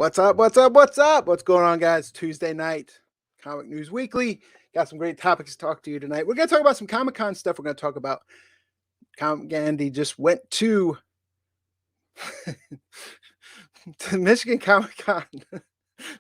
What's up? What's up? What's up? What's going on, guys? Tuesday night, Comic News Weekly. Got some great topics to talk to you tonight. We're going to talk about some Comic-Con stuff. We're going to talk about Andy just went to Michigan Comic-Con,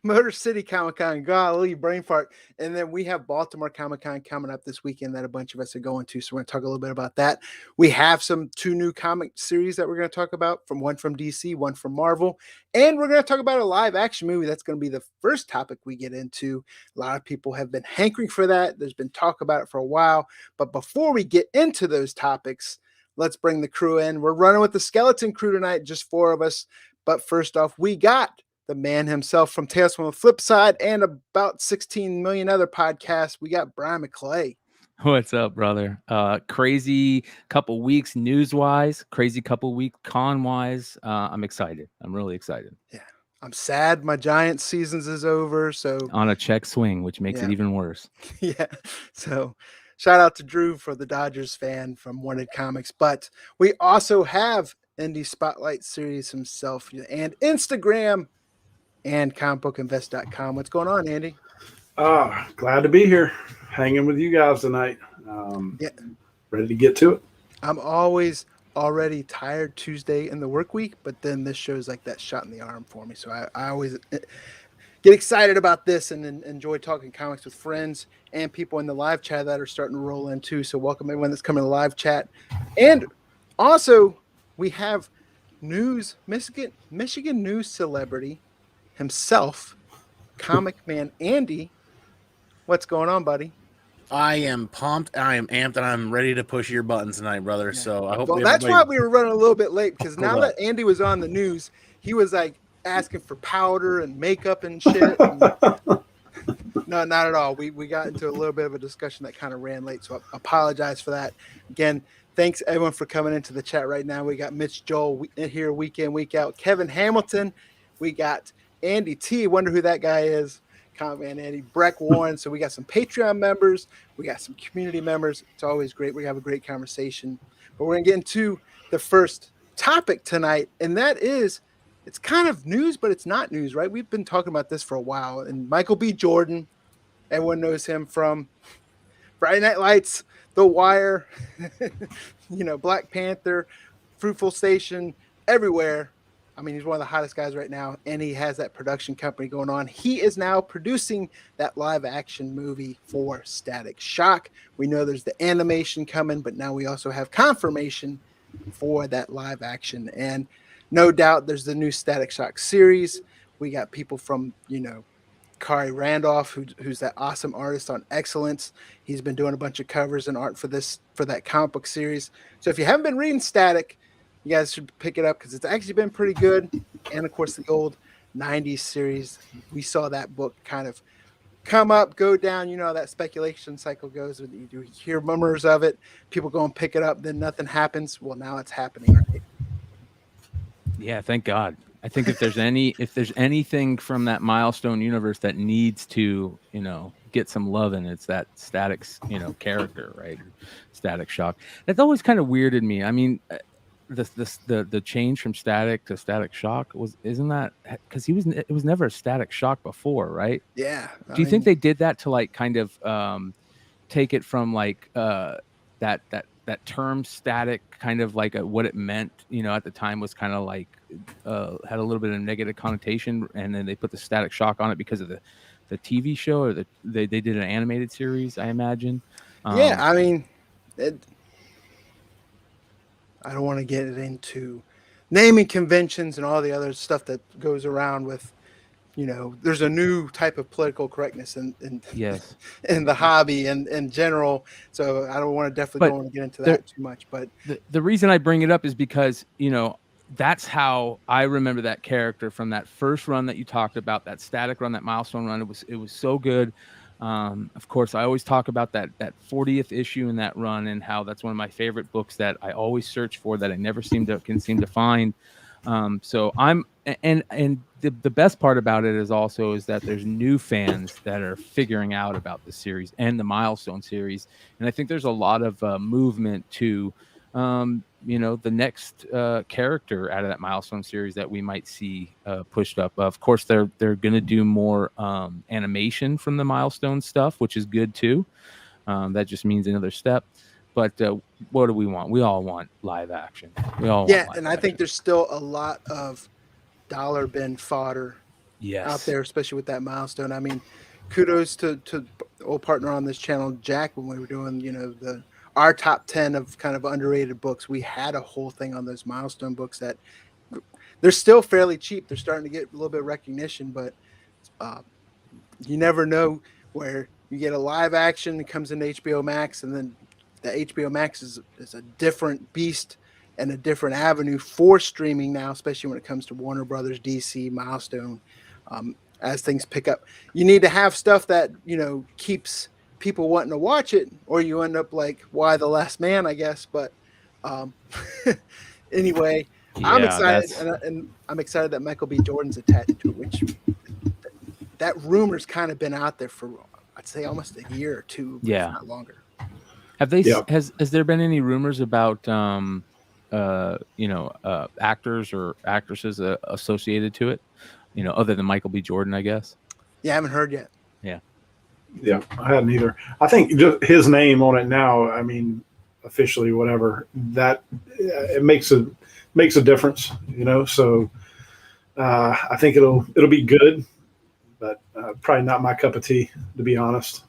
Motor City Comic-Con, golly, brain fart. And then we have Baltimore Comic-Con coming up this weekend that a bunch of us are going to. So we're going to talk a little bit about that. We have two new comic series that we're going to talk about, one from DC, one from Marvel. And we're going to talk about a live action movie. That's going to be the first topic we get into. A lot of people have been hankering for that. There's been talk about it for a while. But before we get into those topics, let's bring the crew in. We're running with the skeleton crew tonight, just four of us. But first off, we got the man himself from Tales from the Flip Side and about 16 million other podcasts. We got Brian Mcclay. What's up, brother? Crazy couple weeks news-wise, crazy couple weeks con-wise. I'm excited. I'm really excited. Yeah. I'm sad my Giants seasons is over. So on a check swing, which makes it even worse. Yeah. So shout out to Drew for the Dodgers fan from Wanted Comics. But we also have Indie Spotlight Series himself and Instagram and comicbookinvest.com. What's going on, Andy? Glad to be here, hanging with you guys tonight. Ready to get to it. I'm already tired Tuesday in the work week, but then this show's like that shot in the arm for me. So I always get excited about this and enjoy talking comics with friends and people in the live chat that are starting to roll in too. So welcome everyone that's coming to the live chat. And also we have Michigan news celebrity himself, Comic Man Andy. What's going on, buddy? I am pumped. I am amped, and I'm ready to push your buttons tonight, brother. Yeah. So I hope. Well, that's why we were running a little bit late, because now that Andy was on the news, he was like asking for powder and makeup and shit. No, not at all. We got into a little bit of a discussion that kind of ran late, so I apologize for that. Again, thanks everyone for coming into the chat right now. We got Mitch Joel here week in, week out. Kevin Hamilton. We got Andy T. Wonder who that guy is. Comic Man Andy. Breck Warren. So we got some Patreon members. We got some community members. It's always great. We have a great conversation. But we're going to get into the first topic tonight, and that is, it's kind of news, but it's not news, right? We've been talking about this for a while. And Michael B. Jordan, everyone knows him from Friday Night Lights, The Wire, Black Panther, Fruitful Station, everywhere. I mean, he's one of the hottest guys right now, and he has that production company going on. He is now producing that live action movie for Static Shock. We know there's the animation coming, but now we also have confirmation for that live action. And no doubt there's the new Static Shock series. We got people from, Kari Randolph, who's that awesome artist on Excellence. He's been doing a bunch of covers and art for that comic book series. So if you haven't been reading Static, you guys should pick it up, because it's actually been pretty good. And of course, the old 90s series, we saw that book kind of come up, go down. You know how that speculation cycle goes. You do hear murmurs of it, people go and pick it up, then nothing happens. Well, now it's happening, right? Yeah, thank God. I think if there's anything from that Milestone universe that needs to, get some love in, it's that Static, character, right? Static Shock. That's always kind of weirded me. I mean, the change from Static to Static Shock isn't that because it was never a Static Shock before, right? Yeah. Do you think they did that to like kind of take it from like that term static, kind of like what it meant, at the time was kind of like had a little bit of negative connotation, and then they put the Static Shock on it because of the TV show, or they did an animated series, I imagine. Yeah, I mean, I don't want to get into naming conventions and all the other stuff that goes around with, there's a new type of political correctness in yes, in the hobby and in general. So I don't want to definitely go and get into that too much. But the reason I bring it up is because, that's how I remember that character from that first run that you talked about, that Static run, that Milestone run. It was so good. Of course, I always talk about that 40th issue in that run, and how that's one of my favorite books that I always search for, that I never seem to find. So I'm, and the best part about it is that there's new fans that are figuring out about the series and the Milestone series. And I think there's a lot of movement to, the next character out of that Milestone series that we might see pushed up. Of course, they're going to do more animation from the Milestone stuff, which is good too. That just means another step. But what do we want? We all want live action. We all want live and I action. think there's still a lot of dollar bin fodder out there, especially with that Milestone. I mean, kudos to old partner on this channel, Jack, when we were doing, our top 10 of kind of underrated books. We had a whole thing on those Milestone books that they're still fairly cheap. They're starting to get a little bit of recognition, but you never know where you get a live action that comes into HBO Max, and then the HBO Max is a different beast and a different avenue for streaming now, especially when it comes to Warner Brothers, DC, Milestone. As things pick up, you need to have stuff that keeps people wanting to watch it, or you end up like Why the Last Man, I guess. But anyway, I'm excited, and I'm excited that Michael B. Jordan's attached to it, which that rumor's kind of been out there for, I'd say, almost a year or two, if not longer. Have they? Has there been any rumors about actors or actresses associated to it? Other than Michael B. Jordan, I guess. Yeah, I haven't heard yet. Yeah, I hadn't either. I think just his name on it now, I mean, officially, whatever, that it makes a difference, So I think it'll be good, but probably not my cup of tea, to be honest.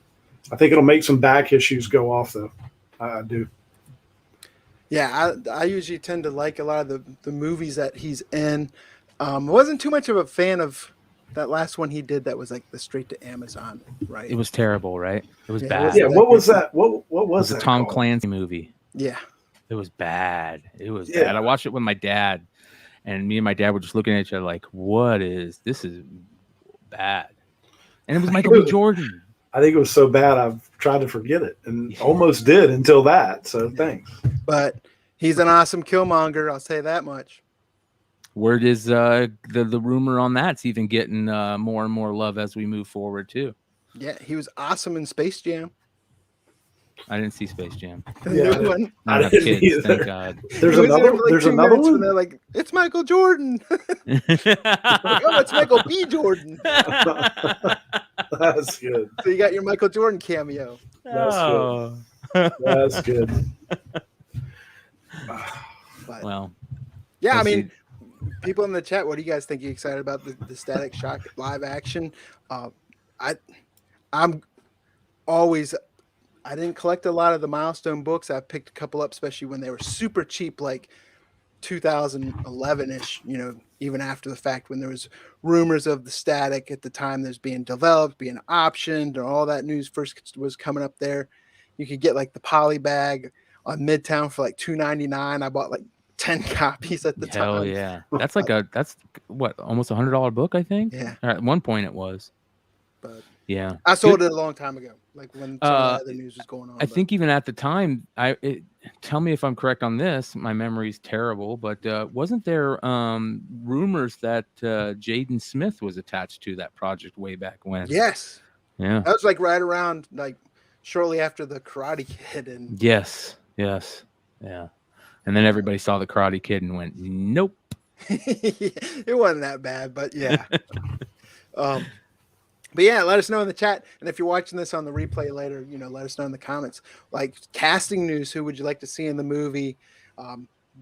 I think it'll make some back issues go off, though. I do. Yeah, I usually tend to like a lot of the movies that he's in. Wasn't too much of a fan of that last one he did that was like the straight to Amazon, right? It was terrible, right? It was bad. Yeah, what was that? What was that? A Tom called? Clancy movie. Yeah. It was bad. It was bad. I watched it with my dad, and me and my dad were just looking at each other like, this is bad. And it was Michael B. Jordan. I think it was so bad I've tried to forget it, and almost did until that. So thanks. But he's an awesome Killmonger, I'll say that much. Word is the rumor on that's even getting more and more love as we move forward too. Yeah, he was awesome in Space Jam. I didn't see Space Jam. I didn't kids, either. Thank God. There's another one. They're like, it's Michael Jordan. It's Michael B. Jordan. That's good. So you got your Michael Jordan cameo. That's good. That's good. But, well, yeah, I mean, people in the chat, what do you guys think? You excited about the Static Shock live action? I'm always. I didn't collect a lot of the Milestone books. I picked a couple up, especially when they were super cheap, like 2011-ish, even after the fact, when there was rumors of the Static at the time there's being developed, being optioned, and all that news first was coming up there. You could get like the poly bag on Midtown for like $2.99. I bought like 10 copies at the time. Hell yeah. That's what, almost $100 book, I think? Yeah. At one point it was. But yeah. I sold it a long time ago, like when some of the other news was going on. I think even at the time, tell me if I'm correct on this. My memory's terrible, but wasn't there rumors that Jaden Smith was attached to that project way back when? Yes. Yeah. That was like right around like shortly after the Karate Kid. And yes. Yeah. And then everybody saw the Karate Kid and went, nope. It wasn't that bad, but yeah. But yeah, let us know in the chat. And if you're watching this on the replay later, let us know in the comments. Like casting news, who would you like to see in the movie?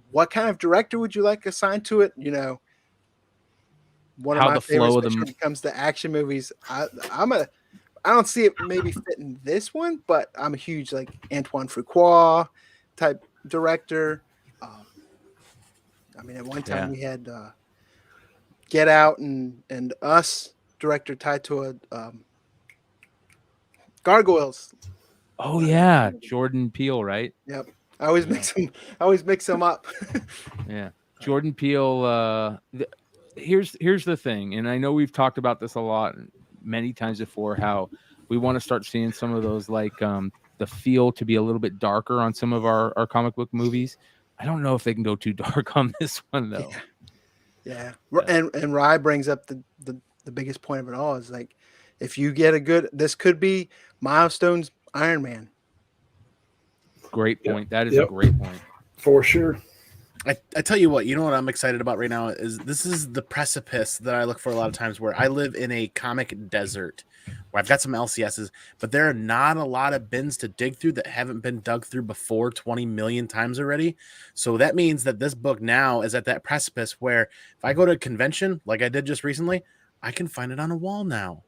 What kind of director would you like assigned to it? One of my favorites, especially when it comes to action movies. I don't see it maybe fitting this one, but I'm a huge like Antoine Fuqua type director. At one time we had Get Out and Us. Director tied to a Gargoyles. Oh yeah, Jordan Peele, right? Yep. I always mix them up. Yeah, Jordan Peele. Here's the thing, and I know we've talked about this a lot, many times before. How we want to start seeing some of those like the feel to be a little bit darker on some of our comic book movies. I don't know if they can go too dark on this one though. Yeah. And Rye brings up the biggest point of it all is like, if you get this could be Milestone's Iron Man. Great point. That is a great point. For sure. I tell you what, you know what I'm excited about right now is this is the precipice that I look for a lot of times, where I live in a comic desert where I've got some LCSs, but there are not a lot of bins to dig through that haven't been dug through before 20 million times already. So that means that this book now is at that precipice where if I go to a convention like I did just recently, I can find it on a wall now.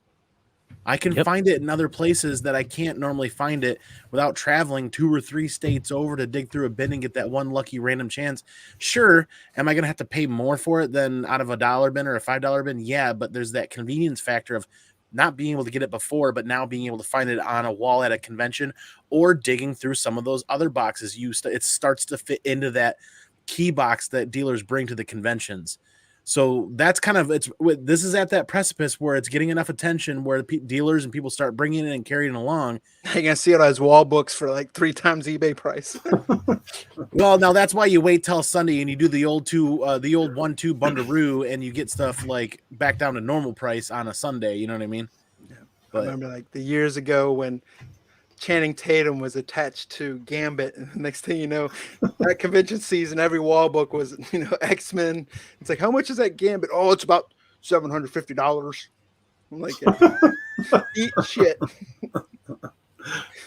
I can find it in other places that I can't normally find it without traveling 2 or 3 states over to dig through a bin and get that one lucky random chance. Sure, am I going to have to pay more for it than out of a $1 bin or a $5 bin? Yeah, but there's that convenience factor of not being able to get it before, but now being able to find it on a wall at a convention or digging through some of those other boxes. It starts to fit into that key box that dealers bring to the conventions. So that's kind of this is at that precipice where it's getting enough attention where the dealers and people start bringing it and carrying it along. You're gonna see it as wall books for like 3 times eBay price. Well, now that's why you wait till Sunday and you do the old 1-2 bundaroo and you get stuff like back down to normal price on a Sunday. You know what I mean? Yeah. But, I remember like the years ago when Channing Tatum was attached to Gambit, and the next thing you know, that convention season, every wall book was, X-Men. It's like, how much is that Gambit? Oh, it's about $750. I'm like, eat shit.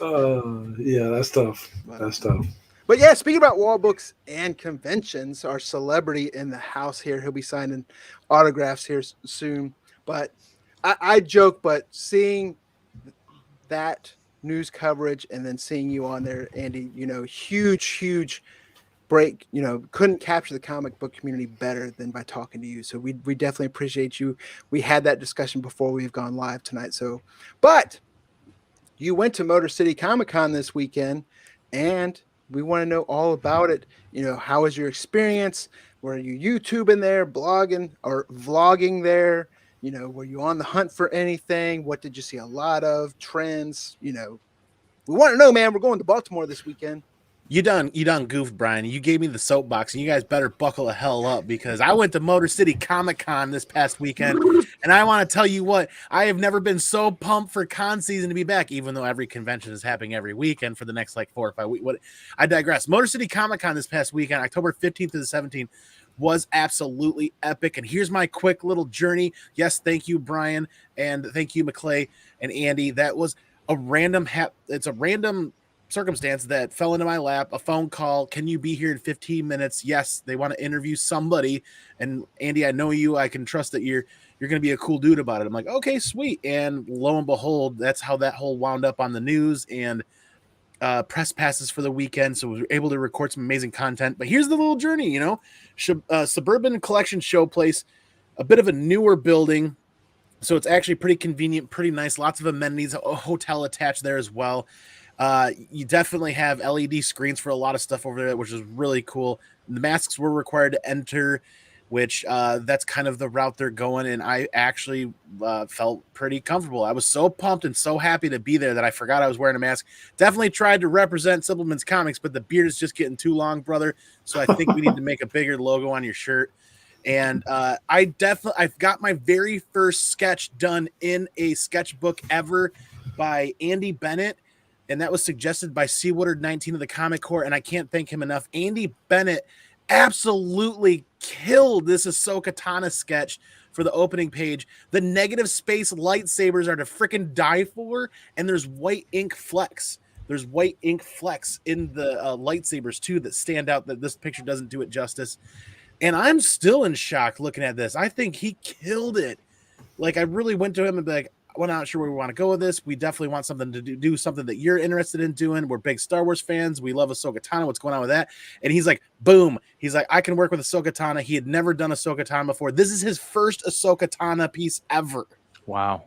Yeah, that's tough. That's tough. But yeah, speaking about wall books and conventions, our celebrity in the house here, he'll be signing autographs here soon. But I joke, but seeing that news coverage and then seeing you on there, Andy, huge break, couldn't capture the comic book community better than by talking to you. So we definitely appreciate you. We had that discussion before we've gone live tonight. So, but you went to Motor City Comic Con this weekend and we want to know all about it. How was your experience? Were you YouTubing there, blogging or vlogging there? Were you on the hunt for anything? What did you see a lot of? Trends? We want to know, man. We're going to Baltimore this weekend. You done goofed, Brian. You gave me the soapbox, and you guys better buckle the hell up because I went to Motor City Comic Con this past weekend, and I want to tell you what, I have never been so pumped for con season to be back, even though every convention is happening every weekend for the next 4 or 5 weeks. I digress. Motor City Comic Con this past weekend, October 15th to the 17th, was absolutely epic. And here's my quick little journey. Yes, thank you, Brian, and thank you, Mcclay and Andy. That was a random circumstance that fell into my lap. A phone call. Can you be here in 15 minutes? Yes, they want to interview somebody. And Andy, I know you. I can trust that you're going to be a cool dude about it. I'm like, okay, sweet. And lo and behold, that's how that whole wound up on the news and press passes for the weekend. So we were able to record some amazing content. But here's the little journey, Suburban Collection Showplace, a bit of a newer building. So it's actually pretty convenient, pretty nice. Lots of amenities, a hotel attached there as well. You definitely have LED screens for a lot of stuff over there, which is really cool. The masks were required to enter, which that's kind of the route they're going. And I actually felt pretty comfortable. I was so pumped and so happy to be there that I forgot I was wearing a mask. Definitely tried to represent Simpleman's Comics, but the beard is just getting too long, brother. So I think we need to make a bigger logo on your shirt. And I've got my very first sketch done in a sketchbook ever by Andy Bennett. And that was suggested by Seawater19 of the Comic Corps, and I can't thank him enough. Andy Bennett absolutely killed this Ahsoka Tano sketch for the opening page. The negative space lightsabers are to frickin' die for, and there's white ink flecks. There's white ink flecks in the lightsabers, too, that stand out that this picture doesn't do it justice. And I'm still in shock looking at this. I think he killed it. Like, I really went to him and be like, we're not sure where we want to go with this. We definitely want something to do something that you're interested in doing. We're big Star Wars fans. We love Ahsoka Tano. What's going on with that? And he's like, boom. He's like, I can work with Ahsoka Tano. He had never done Ahsoka Tano before. This is his first Ahsoka Tano piece ever. Wow.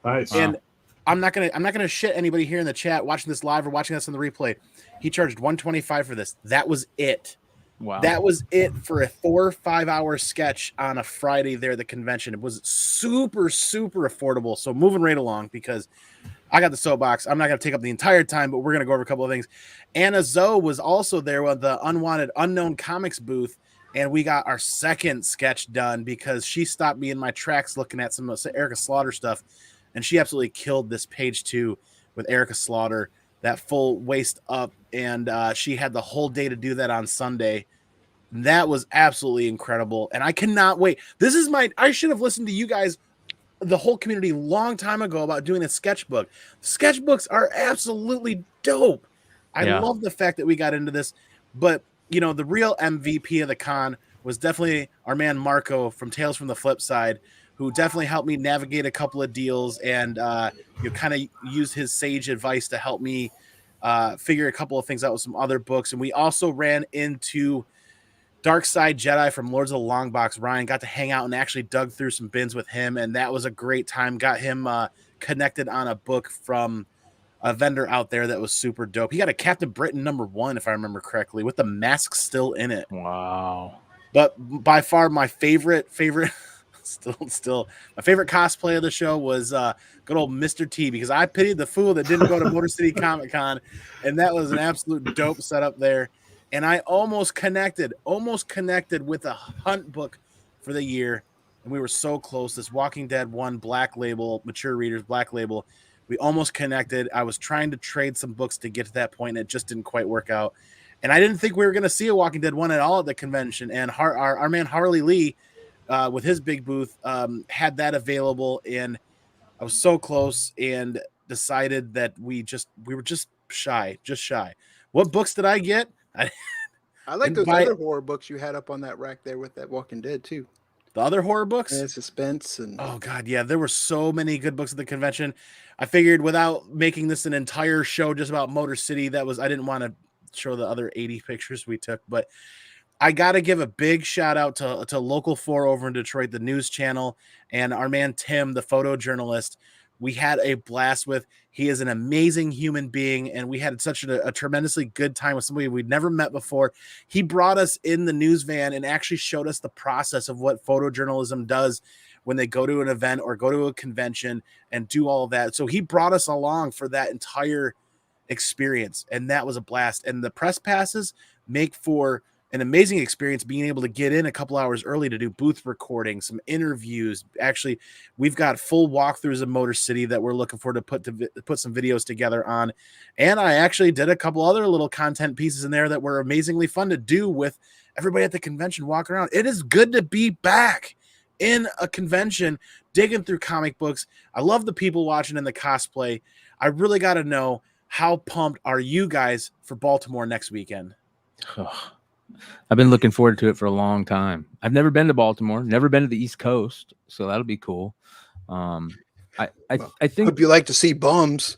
Nice. And I'm not gonna shit anybody here in the chat watching this live or watching this on the replay. He charged $125 for this. That was it. Wow. That was it for a 4 or 5 hour sketch on a Friday there at the convention. It was super, super affordable. So moving right along because I got the soapbox. I'm not going to take up the entire time, but we're going to go over a couple of things. Anna Zoe was also there with the Unwanted Unknown Comics booth, and we got our second sketch done because she stopped me in my tracks looking at some Erica Slaughter stuff, and she absolutely killed this page 2 with Erica Slaughter. That full waist up, and she had the whole day to do that on Sunday. That was absolutely incredible. And I cannot wait. I should have listened to you guys, the whole community, long time ago about doing a sketchbook. Sketchbooks are absolutely dope. I love the fact that we got into this. But, the real MVP of the con was definitely our man Marco from Tales from the Flip Side, who definitely helped me navigate a couple of deals and kind of used his sage advice to help me figure a couple of things out with some other books. And we also ran into Dark Side Jedi from Lords of the Long Box. Ryan got to hang out and actually dug through some bins with him, and that was a great time. Got him connected on a book from a vendor out there that was super dope. He got a Captain Britain #1, if I remember correctly, with the mask still in it. Wow. But by far my favorite still my favorite cosplay of the show was good old Mr. T, because I pitied the fool that didn't go to Motor City Comic Con, and that was an absolute dope setup there. And I almost connected with a hunt book for the year, and we were so close. This Walking Dead 1 Black Label, Mature Readers Black Label. We almost connected. I was trying to trade some books to get to that point, and it just didn't quite work out. And I didn't think we were going to see a Walking Dead 1 at all at the convention. And our man Harley Lee, with his big booth, had that available, and I was so close and decided that we were just shy. What books did I get? I like those other horror books you had up on that rack there with that Walking Dead too. The other horror books? Yeah, suspense and oh god, yeah, there were so many good books at the convention. I figured without making this an entire show just about Motor City, I didn't want to show the other 80 pictures we took, but I got to give a big shout out to Local 4 over in Detroit, the news channel, and our man Tim, the photojournalist. We had a blast with. He is an amazing human being, and we had such a tremendously good time with somebody we'd never met before. He brought us in the news van and actually showed us the process of what photojournalism does when they go to an event or go to a convention and do all of that. So he brought us along for that entire experience, and that was a blast. And the press passes make for an amazing experience, being able to get in a couple hours early to do booth recording, some interviews. Actually, we've got full walkthroughs of Motor City that we're looking for to put some videos together on. And I actually did a couple other little content pieces in there that were amazingly fun to do with everybody at the convention walking around. It is good to be back in a convention, digging through comic books. I love the people watching in the cosplay. I really got to know, how pumped are you guys for Baltimore next weekend? I've been looking forward to it for a long time. I've never been to Baltimore, never been to the East Coast, so that'll be cool. I think. Hope you like to see bums.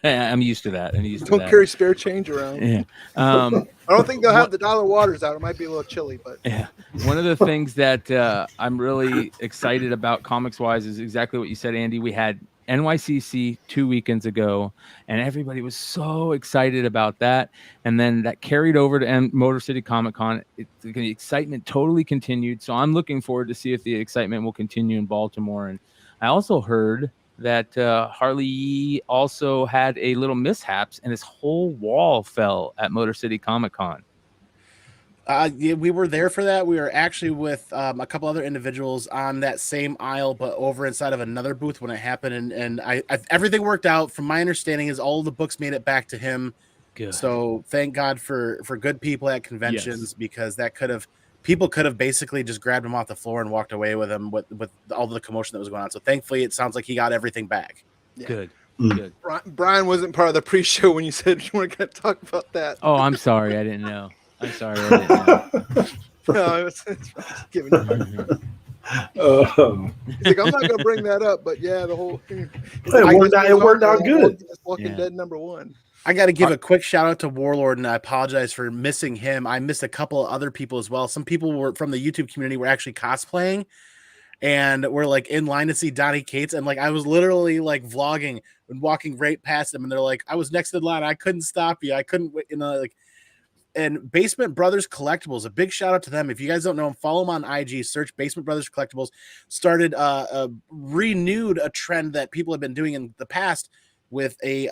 I'm used to that. Don't carry spare change around. Yeah. I don't think they'll have the dollar waters out. It might be a little chilly, but yeah. One of the things that I'm really excited about comics wise is exactly what you said, Andy. We had NYCC 2 weekends ago, and everybody was so excited about that. And then that carried over to Motor City Comic Con. The excitement totally continued. So I'm looking forward to see if the excitement will continue in Baltimore. And I also heard that Harley also had a little mishaps, and his whole wall fell at Motor City Comic Con. Yeah, we were there for that. We were actually with a couple other individuals on that same aisle, but over inside of another booth when it happened. And I everything worked out. From my understanding, is all the books made it back to him. Good. So thank God for good people at conventions, because people could have basically just grabbed him off the floor and walked away with him with all the commotion that was going on. So thankfully, it sounds like he got everything back. Yeah. Good. Good. Brian wasn't part of the pre-show when you said you weren't going to talk about that. Oh, I'm sorry. I didn't know. I'm sorry. I didn't know. No, it's giving you. He's like, I'm not going to bring that up, but yeah, the whole thing. It worked out good. Walking Dead #1. I got to give a quick shout out to Warlord, and I apologize for missing him. I missed a couple of other people as well. Some people were from the YouTube community were actually cosplaying, and we're like in line to see Donnie Cates, and like I was literally like vlogging and walking right past them, and they're like, I was next to the line, I couldn't stop you, I couldn't wait, like. And Basement Brothers Collectibles, a big shout out to them. If you guys don't know them, follow them on IG, search Basement Brothers Collectibles. Started renewed a trend that people have been doing in the past with a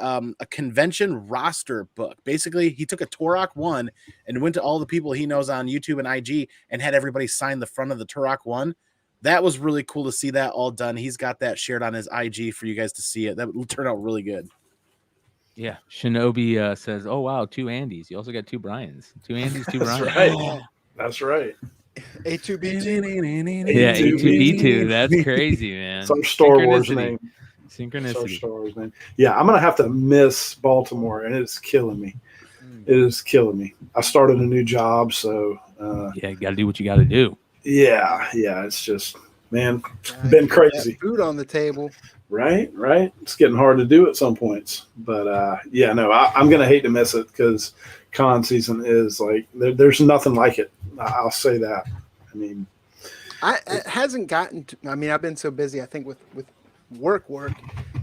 convention roster book. Basically, he took a Turok 1 and went to all the people he knows on YouTube and IG and had everybody sign the front of the Turok 1. That was really cool to see that all done. He's got that shared on his IG for you guys to see it. That will turn out really good. Yeah, Shinobi says, "Oh wow, 2 Andys. You also got 2 Brians. 2 Andys, 2 Brians." Right. That's right. A2B2. Yeah, A2B2. A2B2. That's crazy, man. It's our Star Wars Synchronicity. name. It's our Synchronicity. Star Wars name. Yeah, I'm gonna have to miss Baltimore, and it's killing me. It is killing me. I started a new job, so Yeah, you got to do what you got to do. yeah. It's just, man, been crazy. Food on the table. Right. It's getting hard to do at some points, but yeah, no, I'm gonna hate to miss it because con season is like there's nothing like it. I'll say that. I mean, It hasn't gotten to, I mean, I've been so busy, I think, with work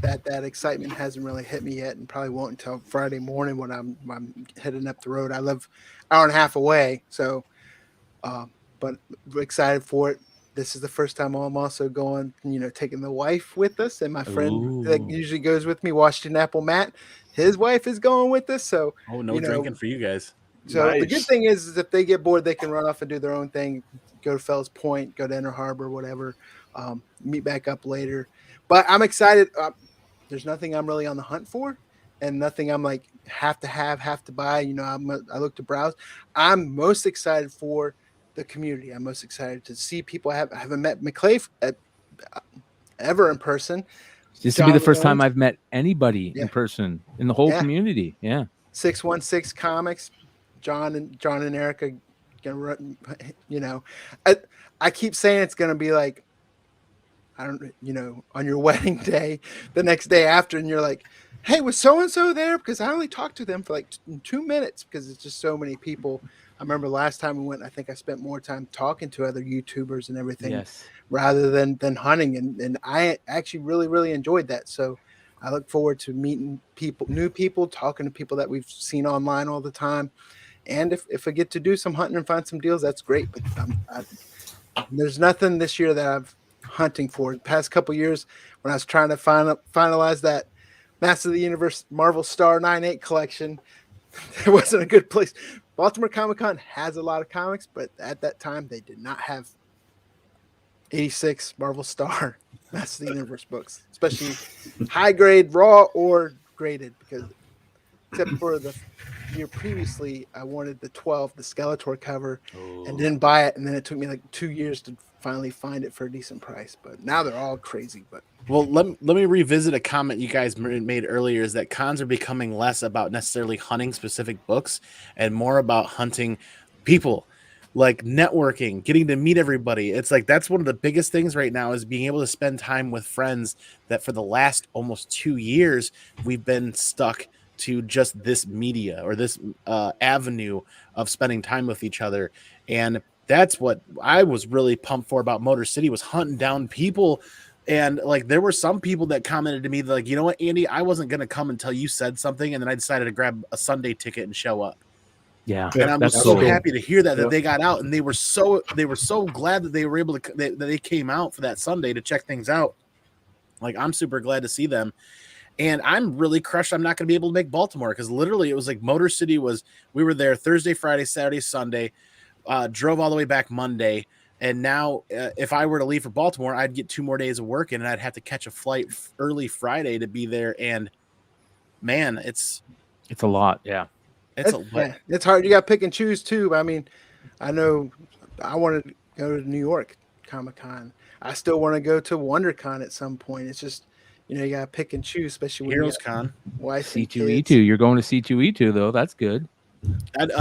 that excitement hasn't really hit me yet, and probably won't until Friday morning when I'm heading up the road. I live an hour and a half away, so but we're excited for it. This is the first time I'm also going, taking the wife with us, and my friend that usually goes with me, Washington Apple Matt, his wife is going with us. So no drinking for you guys. So nice. The good thing is if they get bored, they can run off and do their own thing, go to Fells Point, go to Inner Harbor, whatever, meet back up later. But I'm excited. There's nothing I'm really on the hunt for, and nothing I'm like have to buy. I look to browse. I'm most excited for the community. I'm most excited to see people. I haven't met Mcclay ever in person. This will be the first time I've met anybody in person in the whole community. Yeah. 616 Comics, John and Erica. I keep saying it's gonna be like, I don't, on your wedding day, the next day after, and you're like, hey, was so-and-so there? Because I only talked to them for like 2 minutes because it's just so many people. I remember last time we went, I think I spent more time talking to other YouTubers and everything rather than hunting. And I actually really, really enjoyed that. So I look forward to meeting new people, talking to people that we've seen online all the time. And if I get to do some hunting and find some deals, that's great. But there's nothing this year that I've hunting for. The past couple years when I was trying to finalize that Master of the Universe Marvel Star 9/8 collection, there wasn't a good place. Baltimore Comic-Con has a lot of comics, but at that time they did not have 86 Marvel Star Master of the Universe books, especially high grade, raw or graded, because except for the year previously, I wanted the 12, the Skeletor cover, and didn't buy it, and then it took me like 2 years to finally find it for a decent price. But now they're all crazy. But well, let me revisit a comment you guys made earlier, is that cons are becoming less about necessarily hunting specific books and more about hunting people, like networking, getting to meet everybody. It's like that's one of the biggest things right now, is being able to spend time with friends that for the last almost 2 years we've been stuck to just this media or this avenue of spending time with each other. And that's what I was really pumped for about Motor City, was hunting down people. And like, there were some people that commented to me like, you know what, Andy, I wasn't going to come until you said something. And then I decided to grab a Sunday ticket and show up. Yeah. And I'm so cool. happy to hear that they got out, and they were so glad that they were able to, that they came out for that Sunday to check things out. Like, I'm super glad to see them. And I'm really crushed I'm not going to be able to make Baltimore, because literally it was like Motor City we were there Thursday, Friday, Saturday, Sunday, drove all the way back Monday. And now if I were to leave for Baltimore, I'd get 2 more days of work, and I'd have to catch a flight early Friday to be there. And man, it's a lot. Yeah. It's hard. You got to pick and choose too. I mean, I know I wanted to go to New York Comic-Con. I still want to go to WonderCon at some point. It's just, you got to pick and choose, especially when Heroes Con. C2E2. You're going to C2E2 though. That's good. And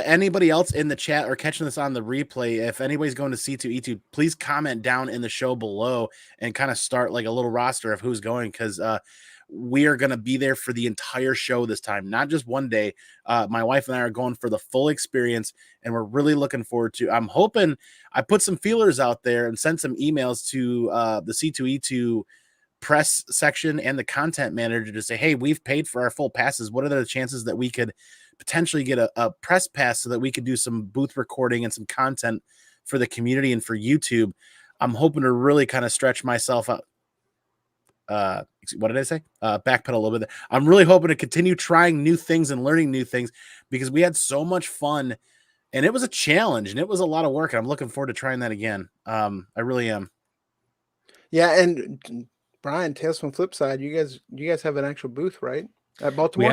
anybody else in the chat or catching this on the replay, if anybody's going to C2E2, please comment down in the show below and kind of start like a little roster of who's going, because we are going to be there for the entire show this time, not just one day. My wife and I are going for the full experience, and we're really looking forward to. I'm hoping I put some feelers out there and sent some emails to the C2E2 press section and the content manager to say, hey, we've paid for our full passes. What are the chances that we could potentially get a press pass so that we could do some booth recording and some content for the community and for YouTube? I'm hoping to really kind of stretch myself out. What did I say? Backpedal a little bit there. I'm really hoping to continue trying new things and learning new things, because we had so much fun, and it was a challenge, and it was a lot of work. And I'm looking forward to trying that again. I really am. Yeah, and Brian, Tales from Flipside, you guys have an actual booth, right? At Baltimore? We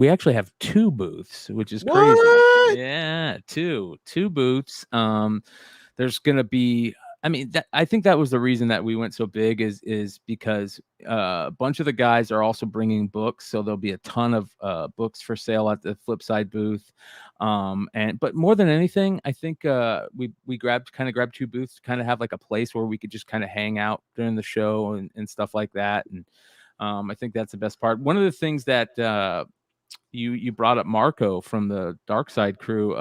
actually have 2 booths, which is crazy. What? Yeah, two booths. There's gonna be. I mean, I think that was the reason that we went so big is because a bunch of the guys are also bringing books, so there'll be a ton of books for sale at the Flipside booth. But more than anything, I think we grabbed 2 booths to kind of have like a place where we could just kind of hang out during the show and stuff like that. And I think that's the best part. One of the things that you brought up Marco from the Dark Side crew,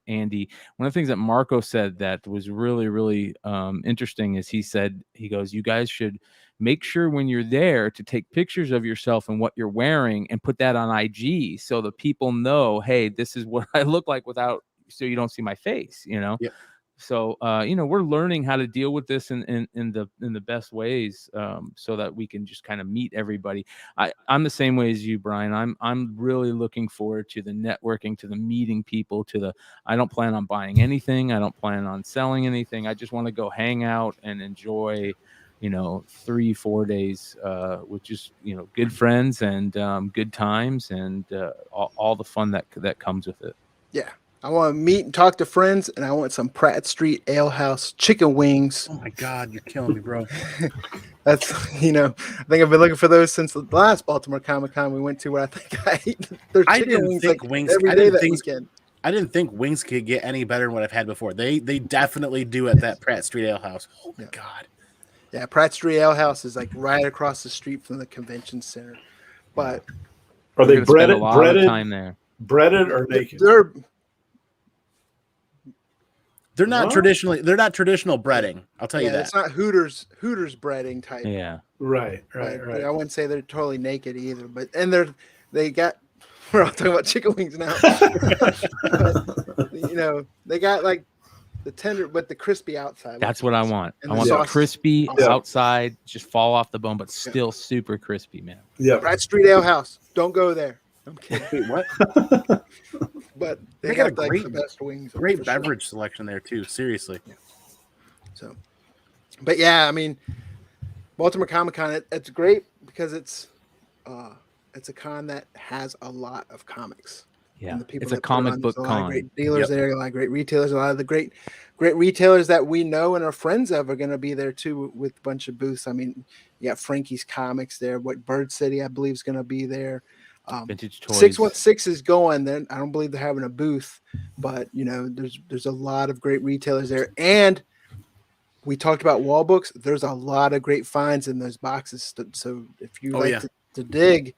Andy. One of the things that Marco said that was really, really interesting is he goes, you guys should make sure when you're there to take pictures of yourself and what you're wearing and put that on IG so the people know, hey, this is what I look like so you don't see my face, Yep. So, we're learning how to deal with this in the best ways, so that we can just kind of meet everybody. I'm the same way as you, Brian. I'm really looking forward to the networking, to the meeting people, I don't plan on buying anything. I don't plan on selling anything. I just want to go hang out and enjoy, 3-4 days, with just, good friends and good times and all the fun that comes with it. Yeah. I want to meet and talk to friends, and I want some Pratt Street Ale House chicken wings. Oh my God, you're killing me, bro. That's, I think I've been looking for those since the last Baltimore Comic Con we went to, where I think I ate their chicken wings every day that weekend. I didn't think wings could get any better than what I've had before. They definitely do at that Pratt Street Ale House. Oh my God. Yeah, Pratt Street Ale House is like right across the street from the convention center. But are they breaded time there? Breaded or naked? They're not traditional breading. I'll tell you that. It's not Hooters breading type. Yeah. Right. But I wouldn't say they're totally naked either. But we're all talking about chicken wings now. But, they got like the tender but the crispy outside. That's what I want. I want the crispy outside, just fall off the bone, but still super crispy, man. Yeah. Pratt Street Ale House. Don't go there. I'm kidding. Wait, what? But they got the best wings. Great beverage selection there too. Seriously. Yeah. So, but yeah, I mean, Baltimore Comic Con, it's great because it's a con that has a lot of comics. Yeah, it's a comic book con. A lot of great dealers there, a lot of great retailers, a lot of the great retailers that we know and are friends of are going to be there too with a bunch of booths. I mean, you got Frankie's Comics there. What Bird City, I believe, is going to be there. Vintage Toys. 616 is going there. I don't believe they're having a booth, but there's a lot of great retailers there. And we talked about wall books. There's a lot of great finds in those boxes. So if you to dig,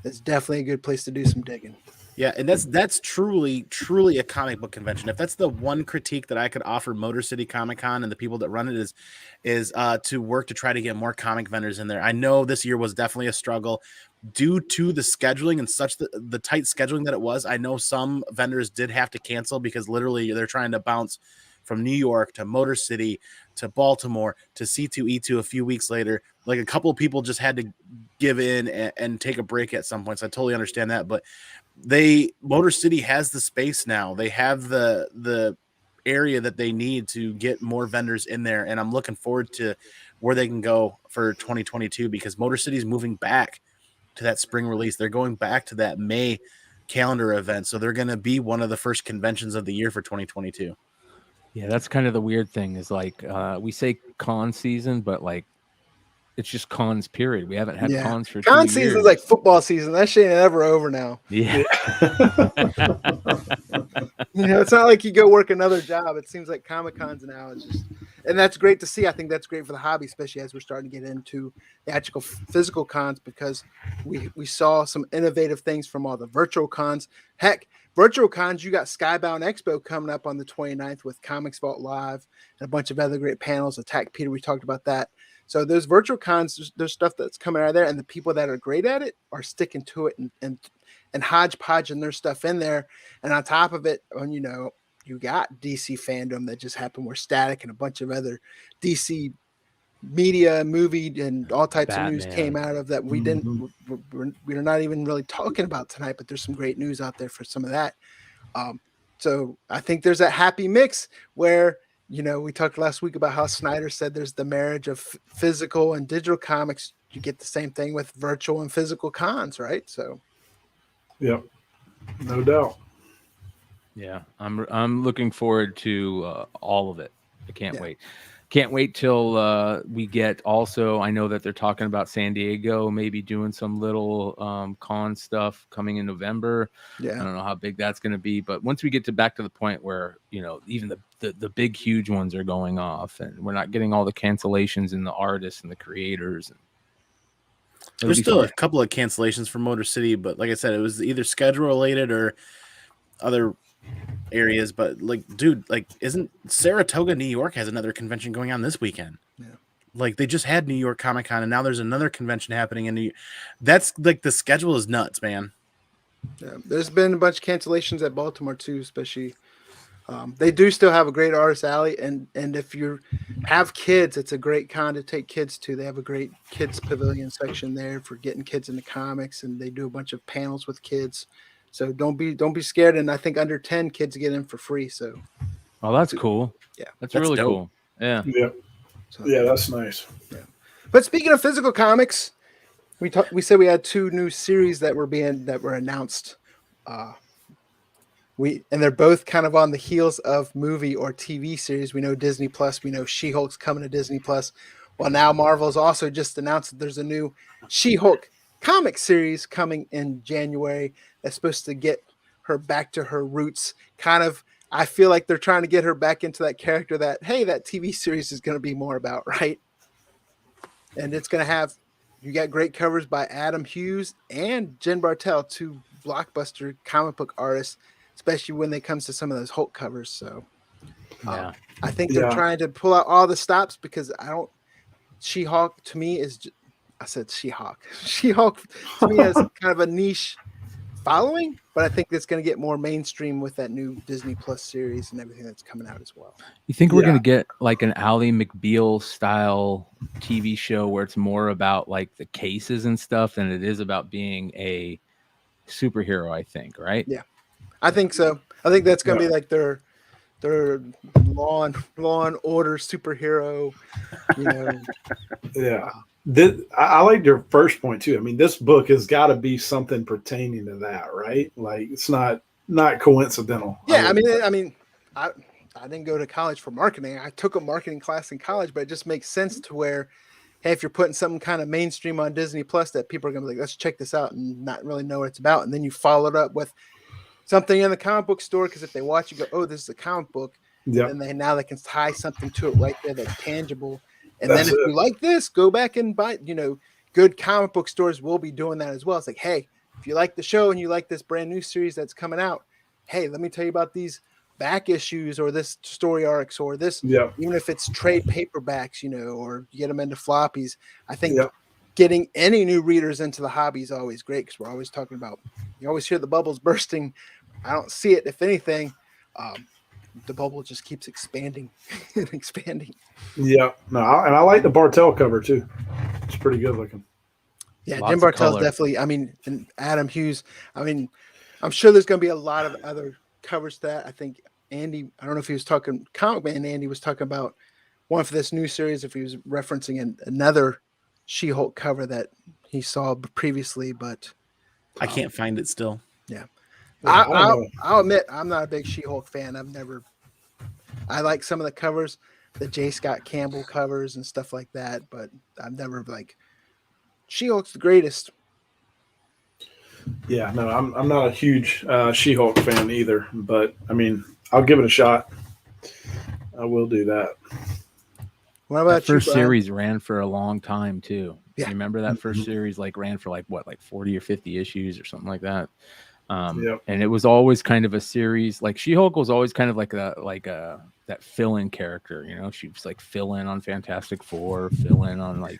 it's definitely a good place to do some digging. Yeah, and that's truly a comic book convention. If that's the one critique that I could offer Motor City Comic Con and the people that run it is to work to try to get more comic vendors in there. I know this year was definitely a struggle due to the scheduling and such the tight scheduling that it was. I know some vendors did have to cancel because literally they're trying to bounce from New York to Motor City to Baltimore to C2E2 a few weeks later. Like a couple of people just had to give in and take a break at some point. So I totally understand that, but Motor City has the space now. They have the area that they need to get more vendors in there. And I'm looking forward to where they can go for 2022 because Motor City is moving back to that spring release. They're going back to that May calendar event. So they're going to be one of the first conventions of the year for 2022. Yeah. That's kind of the weird thing is like, we say con season, but like, it's just cons, period. We haven't had cons for 2 years. Con season is like football season. That shit ain't ever over now. Yeah. It's not like you go work another job. It seems like Comic Cons now is just, and that's great to see. I think that's great for the hobby, especially as we're starting to get into the actual physical cons because we saw some innovative things from all the virtual cons. Heck, virtual cons, you got Skybound Expo coming up on the 29th with Comics Vault Live and a bunch of other great panels. Attack Peter, we talked about that. So those virtual cons, there's stuff that's coming out of there, and the people that are great at it are sticking to it and hodgepodging their stuff in there. And on top of it, you got DC fandom that just happened where Static and a bunch of other DC media, movie, and all types of news came out of that we're not even really talking about tonight, but there's some great news out there for some of that. So I think there's that happy mix where we talked last week about how Snyder said there's the marriage of physical and digital comics you get the same thing with virtual and physical cons, right? So, Yep, no doubt. Yeah, I'm looking forward to all of it. I can't Yeah. wait. Can't wait till we get also. I know that they're talking about San Diego maybe doing some little con stuff coming in November. I yeah, don't know how big that's going to be, but once we get to back to the point where even the big huge ones are going off, and we're not getting all the cancellations and the artists and the creators. There's still a couple of cancellations for Motor City, but like I said, it was either schedule related or other areas. But like, dude, like, isn't Saratoga, New York has another convention going on this weekend? Yeah. Like, they just had New York Comic Con, and now there's another convention happening in New York. That's like, the schedule is nuts, man. Yeah. There's been a bunch of cancellations at Baltimore too, especially. They do still have a great artist alley, and if you have kids, it's a great con to take kids to. They have a great kids pavilion section there for getting kids into comics, and they do a bunch of panels with kids. So don't be scared. And I think under 10 kids get in for free. So, oh, that's cool. Yeah, that's really dope. Cool. Yeah, Yep. So, Yeah, that's nice. Yeah. But speaking of physical comics, we said we had 2 new series that were announced. And they're both kind of on the heels of movie or TV series. We know Disney Plus. We know She-Hulk's coming to Disney Plus. Well, now Marvel's also just announced that there's a new She-Hulk comic series coming in January that's supposed to get her back to her roots. Kind of, I feel like they're trying to get her back into that character that, hey, that TV series is going to be more about, right? And it's going to have, you got great covers by Adam Hughes and Jen Bartel, 2 blockbuster comic book artists, especially when it comes to some of those Hulk covers. So yeah. I think they're trying to pull out all the stops because She-Hulk to me is, I said She-Hulk. She-Hulk to me has kind of a niche following, but I think it's going to get more mainstream with that new Disney Plus series and everything that's coming out as well. You think we're going to get like an Ally McBeal style TV show where it's more about like the cases and stuff than it is about being a superhero, I think, right? Yeah. I think so. I think that's going to be like their law and order superhero, Yeah. I like your first point too. I mean, this book has got to be something pertaining to that, right? Like, it's not coincidental. Yeah, I mean, I didn't go to college for marketing. I took a marketing class in college, but it just makes sense to where, hey, if you're putting something kind of mainstream on Disney Plus, that people are going to be like, let's check this out and not really know what it's about, and then you follow it up with something in the comic book store, because if they watch you go, oh, this is a comic book, and now they can tie something to it right there that's tangible. And then if you like this, go back and buy, good comic book stores will be doing that as well. It's like, hey, if you like the show and you like this brand new series that's coming out, hey, let me tell you about these back issues or this story arcs or this, even if it's trade paperbacks, or you get them into floppies. I think getting any new readers into the hobby is always great, because we're always talking about, you always hear the bubbles bursting. I don't see it. If anything, the bubble just keeps expanding and expanding. Yeah, no, and I like the Bartel cover too. It's pretty good looking. Yeah, Jim Bartel's definitely. I mean, and Adam Hughes. I mean, I'm sure there's going to be a lot of other covers to that. I think Andy. I don't know if he was talking Comic Man. Andy was talking about one for this new series. If he was referencing another She-Hulk cover that he saw previously, but I can't find it still. Yeah. I'll admit I'm not a big She-Hulk fan. I like some of the covers, the J. Scott Campbell covers and stuff like that, but I've never She-Hulk's the greatest. Yeah, no, I'm not a huge She-Hulk fan either, but I mean, I'll give it a shot. I will do that. What about that first series ran for a long time too. Yeah. You remember that first series ran for like 40 or 50 issues or something like that. And it was always kind of a series, like She-Hulk was always kind of like that fill-in character, she was like fill in on Fantastic Four, fill in on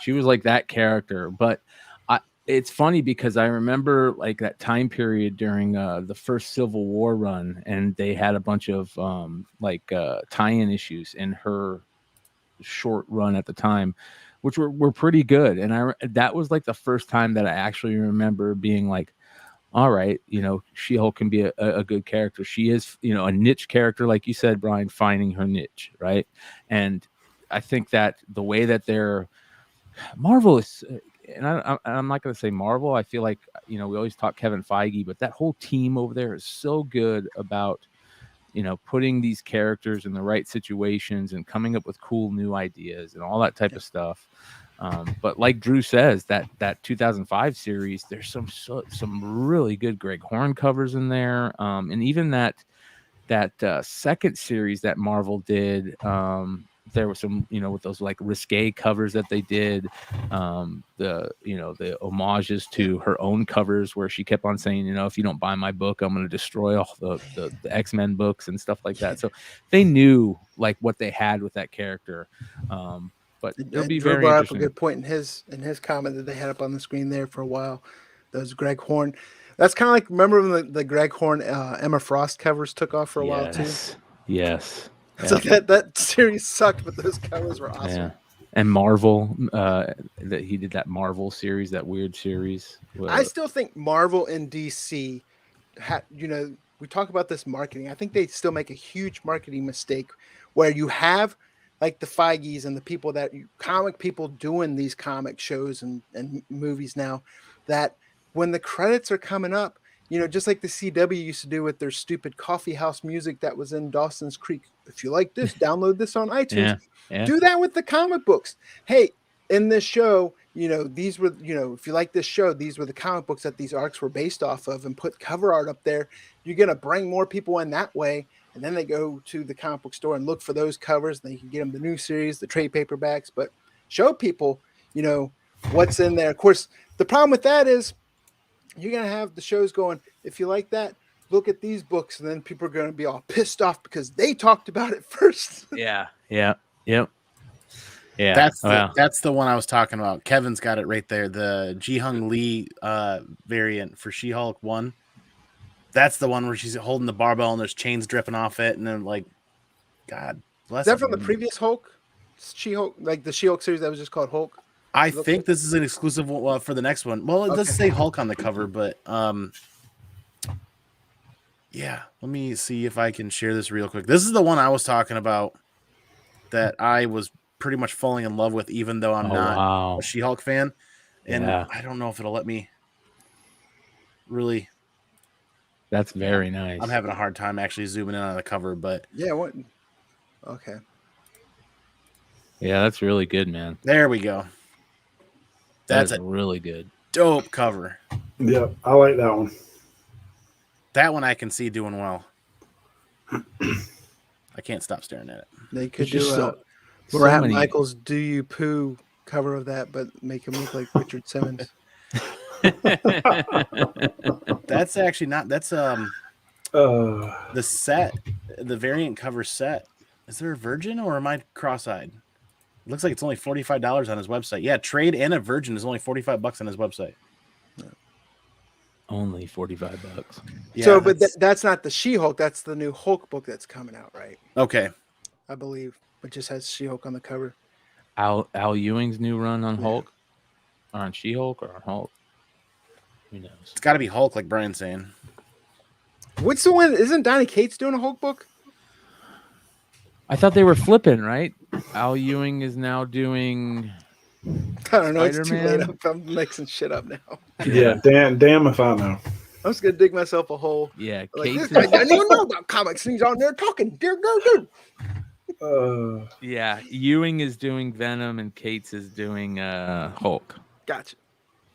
she was like that character. But it's funny because I remember like that time period during the first Civil War run, and they had a bunch of tie-in issues in her short run at the time, which were pretty good. And that was like the first time that I actually remember being like, all right, She-Hulk can be a good character. She is, a niche character, like you said, Brian, finding her niche, right? And I think that the way that they're Marvel is, and I'm not going to say Marvel. I feel like, we always talk Kevin Feige, but that whole team over there is so good about, putting these characters in the right situations and coming up with cool new ideas and all that type of stuff. But like Drew says, that 2005 series, there's some really good Greg Horn covers in there, and even that second series that Marvel did. There was some, with those like risque covers that they did, the homages to her own covers where she kept on saying, if you don't buy my book, I'm going to destroy all the X-Men books and stuff like that. So they knew like what they had with that character. But it'll be Drew very brought interesting. up a good point in his comment that they had up on the screen there for a while. Those Greg Horn. That's kind of like, remember when the Greg Horn Emma Frost covers took off for a while too? Yes. So that series sucked, but those covers were awesome. Yeah. And Marvel, that he did that Marvel series, that weird series. I still think Marvel and DC we talk about this marketing. I think they still make a huge marketing mistake where you have like the Feiges and the people comic people doing these comic shows and movies now, that when the credits are coming up, just like the CW used to do with their stupid coffee house music that was in Dawson's Creek. If you like this, download this on iTunes. Yeah. Do that with the comic books. Hey, in this show, these were, if you like this show, these were the comic books that these arcs were based off of, and put cover art up there. You're going to bring more people in that way. And then they go to the comic book store and look for those covers. And they can get them the new series, the trade paperbacks, but show people, what's in there. Of course, the problem with that is you're going to have the shows going, if you like that, look at these books. And then people are going to be all pissed off because they talked about it first. Yeah. Yep. Yeah. That's the one I was talking about. Kevin's got it right there. The Ji-Hung Lee variant for She-Hulk 1. That's the one where she's holding the barbell and there's chains dripping off it. And then, like, God bless. Is that from the previous Hulk? She-Hulk, like the She-Hulk series that was just called Hulk? I think this is an exclusive for the next one. Well, it does say Hulk on the cover, but yeah. Let me see if I can share this real quick. This is the one I was talking about that I was pretty much falling in love with, even though I'm not a She-Hulk fan. And I don't know if it'll let me really. That's very nice. I'm having a hard time actually zooming in on the cover, but yeah, what? Okay. Yeah, that's really good, man. There we go. That's a really good, dope cover. Yeah, I like that one. That one I can see doing well. I can't stop staring at it. They could do Marat Michaels "Do You Poo" cover of that, but make him look like Richard Simmons. That's actually not. That's the set, the variant cover set. Is there a Virgin or am I cross-eyed? It looks like it's only $45 on his website. Yeah, trade and a Virgin is only $45 on his website. Only $45. Yeah, so, but that's not the She-Hulk. That's the new Hulk book that's coming out, right? Okay, I believe, it just has She-Hulk on the cover. Al Ewing's new run on Hulk, or on She-Hulk, or on Hulk. Who knows? It's got to be Hulk, like Brian's saying. What's the one? Isn't Donny Cates doing a Hulk book? I thought they were flipping, right? Al Ewing is now doing. I don't know. Spider-Man. It's too late. I'm mixing shit up now. Yeah, damn if I know. I'm just gonna dig myself a hole. Yeah, like, this guy doesn't even know about comics, and he's on there talking. Dear. Yeah, Ewing is doing Venom, and Cates is doing Hulk. Gotcha.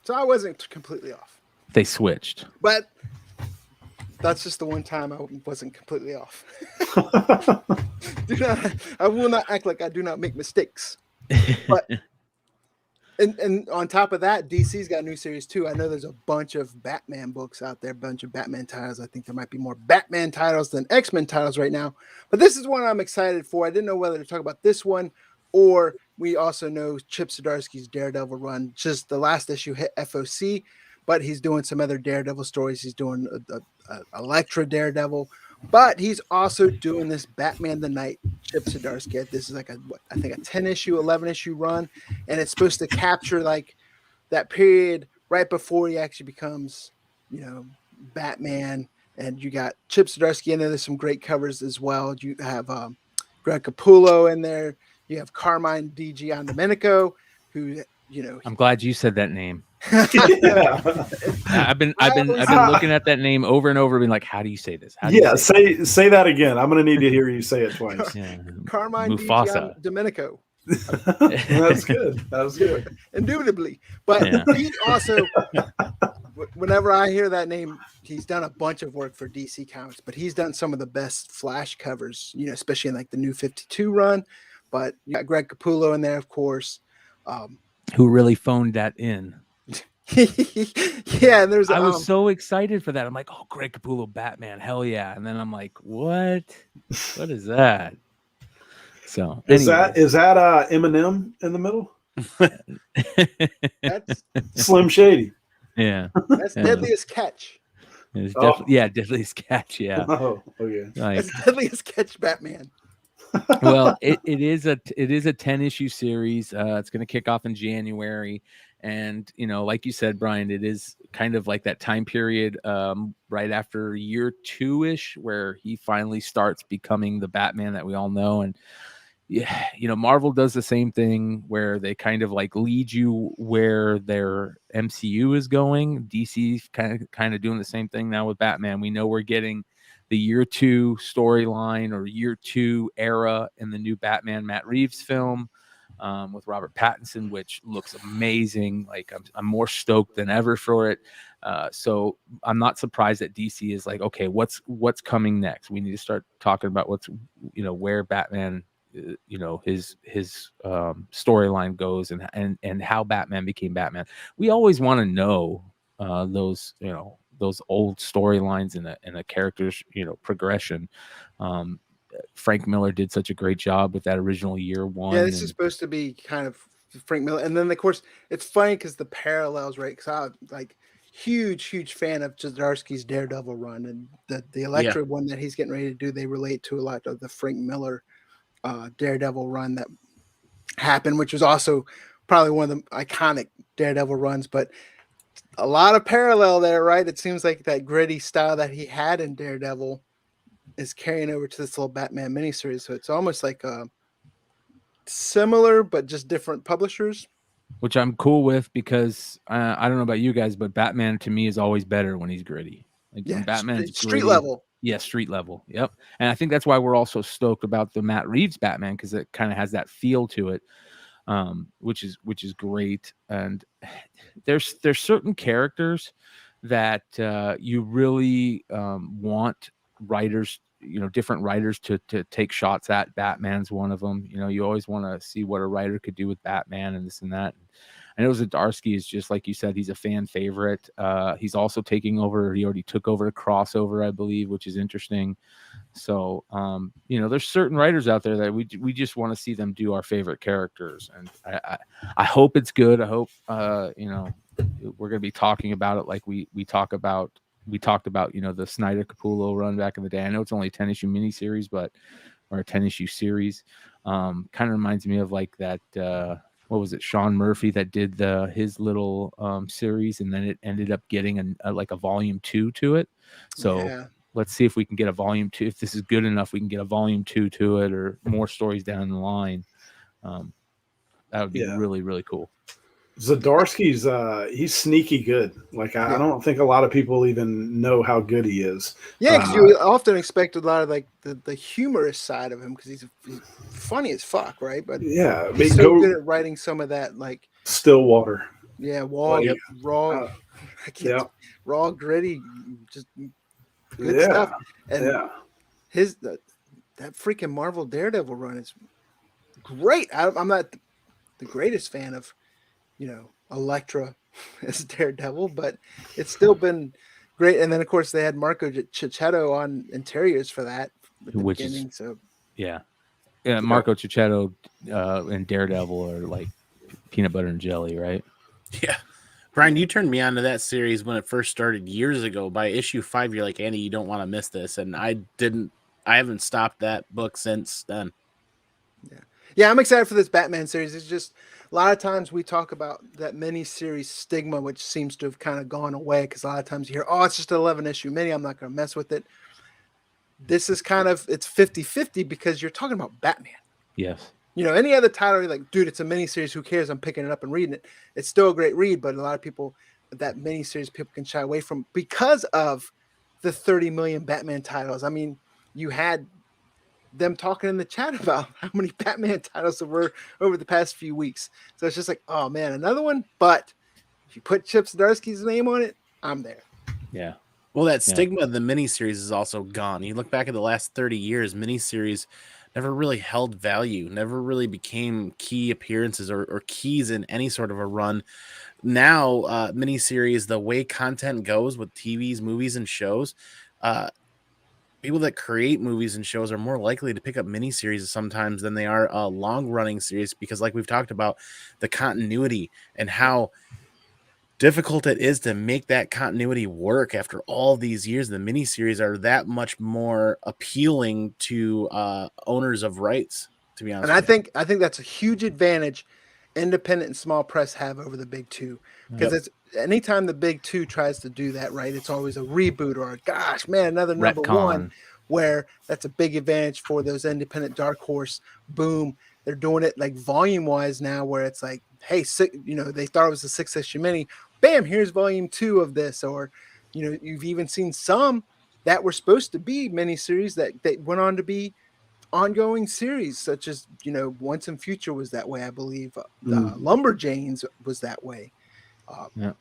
So I wasn't completely off. They switched, but that's just the one time I wasn't completely off. I will not act like I do not make mistakes. But and on top of that, DC's got a new series too. I know there's a bunch of Batman books out there, a bunch of Batman titles. I think there might be more Batman titles than X-Men titles right now. But this is one I'm excited for. I didn't know whether to talk about this one or we also know Chip Zdarsky's Daredevil run. Just the last issue hit FOC, but he's doing some other Daredevil stories. He's doing Elektra Daredevil, but he's also doing this Batman the Night Chip Zdarsky. This is like I think a 10-issue, 11-issue run, and it's supposed to capture like that period right before he actually becomes, Batman. And you got Chip Zdarsky in there. There's some great covers as well. You have Greg Capullo in there. You have Carmine Di Giandomenico, who I'm glad you said that name. Yeah. I've been looking at that name over and over, being like, how do you say this? How do you say that again. I'm gonna need to hear you say it twice. Yeah. Carmine Mufasa. Domenico. That's good. That was good. Indubitably. But he also, whenever I hear that name, he's done a bunch of work for DC Comics, but he's done some of the best Flash covers, especially in like the New 52 run. But you got Greg Capullo in there, of course. Who really phoned that in? Yeah, and I was so excited for that. I'm like, oh, Greg Capullo, Batman, hell yeah! And then I'm like, what is that? So is that Eminem in the middle? That's Slim Shady. Yeah, that's Deadliest Catch. It's Deadliest Catch. Yeah. Oh, okay. That's Deadliest Catch Batman. Well, it is a 10-issue series. It's going to kick off in January, and like you said, Brian, it is kind of like that time period right after year 2-ish where he finally starts becoming the Batman that we all know. And Marvel does the same thing where they kind of like lead you where their MCU is going. DC's kind of doing the same thing now with Batman. We know we're getting the year 2 storyline or year 2 era in the new Batman Matt Reeves film with Robert Pattinson, which looks amazing. Like I'm more stoked than ever for it. So I'm not surprised that DC is like, okay, what's coming next? We need to start talking about what's where Batman his storyline goes and how Batman became Batman. We always want to know those old storylines and a character's progression. Frank Miller did such a great job with that original year 1. Yeah, this is supposed to be kind of Frank Miller, and then of course it's funny because the parallels, right? Because I'm like huge fan of Zdarsky's Daredevil run, and the Elektra one that he's getting ready to do. They relate to a lot of the Frank Miller Daredevil run that happened, which was also probably one of the iconic Daredevil runs, but a lot of parallel there, right? It seems like that gritty style that he had in Daredevil is carrying over to this little Batman miniseries. So it's almost like similar, but just different publishers. Which I'm cool with because I don't know about you guys, but Batman to me is always better when he's gritty. Like when Batman's street level. Yeah, street level. Yep. And I think that's why we're all so stoked about the Matt Reeves Batman, because it kind of has that feel to it, which is great. And there's certain characters that you really want writers, different writers to take shots at. Batman's one of them. You always want to see what a writer could do with Batman and this and that. I know Zdarsky is just like you said, he's a fan favorite. He's also taking over. He already took over a crossover, I believe, which is interesting. So, there's certain writers out there that we just want to see them do our favorite characters. And I hope it's good. I hope, we're going to be talking about it like we talked about, the Snyder Capullo run back in the day. I know it's only a 10-issue miniseries, or a 10-issue series. Kind of reminds me of like that, what was it, Sean Murphy that did his little series, and then it ended up getting a volume 2 to it. So let's see if we can get a volume 2. If this is good enough, we can get a volume 2 to it, or more stories down the line. That would be really, really cool. Zdarsky's he's sneaky good. Like I don't think a lot of people even know how good he is. Yeah, because you often expect a lot of like the humorous side of him, because he's funny as fuck, right? But he's so good at writing some of that, like Stillwater. Yeah, raw, raw, gritty, just good stuff. And that freaking Marvel Daredevil run is great. I'm not the greatest fan of Elektra as Daredevil, but it's still been great. And then of course they had Marco Cicchetto on interiors for that, which is Marco Cicchetto and Daredevil are like peanut butter and jelly, right? Yeah. Brian, you turned me on to that series when it first started years ago. By issue 5, you're like, Andy, you don't want to miss this, and I haven't stopped that book since then. Yeah, I'm excited for this Batman series. It's just a lot of times we talk about that mini-series stigma, which seems to have kind of gone away, because a lot of times you hear, oh, it's just an 11-issue mini, I'm not going to mess with it. This is kind of, it's 50-50 because you're talking about Batman. Yes. any other title, you're like, dude, it's a miniseries. Who cares? I'm picking it up and reading it. It's still a great read, but a lot of people, that miniseries, people can shy away from because of the 30 million Batman titles. I mean, you had them talking in the chat about how many Batman titles there were over the past few weeks. So it's just like, oh man, another one. But if you put Chip Zdarsky's name on it, I'm there. Yeah. Well, that stigma of the miniseries is also gone. You look back at the last 30 years, miniseries never really held value, never really became key appearances or keys in any sort of a run. Now, miniseries, the way content goes with TVs, movies, and shows, people that create movies and shows are more likely to pick up miniseries sometimes than they are long-running series because, like we've talked about, the continuity and how difficult it is to make that continuity work after all these years. The miniseries are that much more appealing to owners of rights, to be honest. And I think that's a huge advantage independent and small press have over the big two, because it's anytime the big two tries to do that, right, it's always a reboot or gosh, man, another number one, where that's a big advantage for those independent dark horse. Boom, they're doing it like volume wise now, where it's like, hey, they thought it was a 6-issue mini, bam, here's volume 2 of this. Or you've even seen some that were supposed to be miniseries that went on to be ongoing series, such as Once and Future was that way, I believe. Lumberjanes was that way. There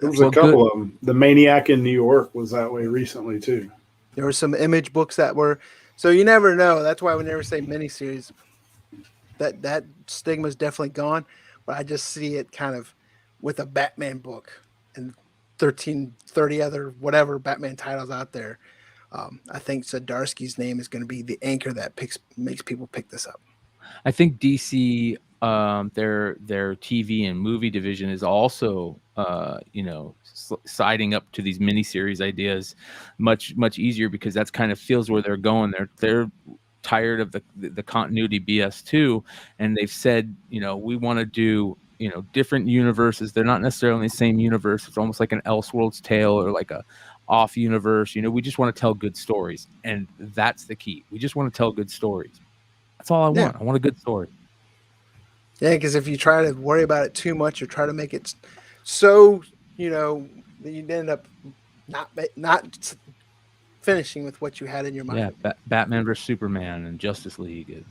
was a couple of them. The Maniac in New York was that way recently too. There were some Image books that were, so you never know. That's why we never say miniseries. That stigma is definitely gone, but I just see it kind of with a Batman book and 30 other whatever Batman titles out there. I think Zdarsky's name is going to be the anchor that makes people pick this up. I think DC, their TV and movie division is also, siding up to these miniseries ideas much easier, because that's kind of feels where they're going. They're tired of the continuity BS too, and they've said, we want to do different universes. They're not necessarily the same universe. It's almost like an Elseworlds tale or like a off universe. We just want to tell good stories, and that's the key. We just want to tell good stories. That's all I want. I want a good story. Yeah, because if you try to worry about it too much or try to make it so that you end up not finishing with what you had in your mind. Yeah, Batman versus Superman and Justice League.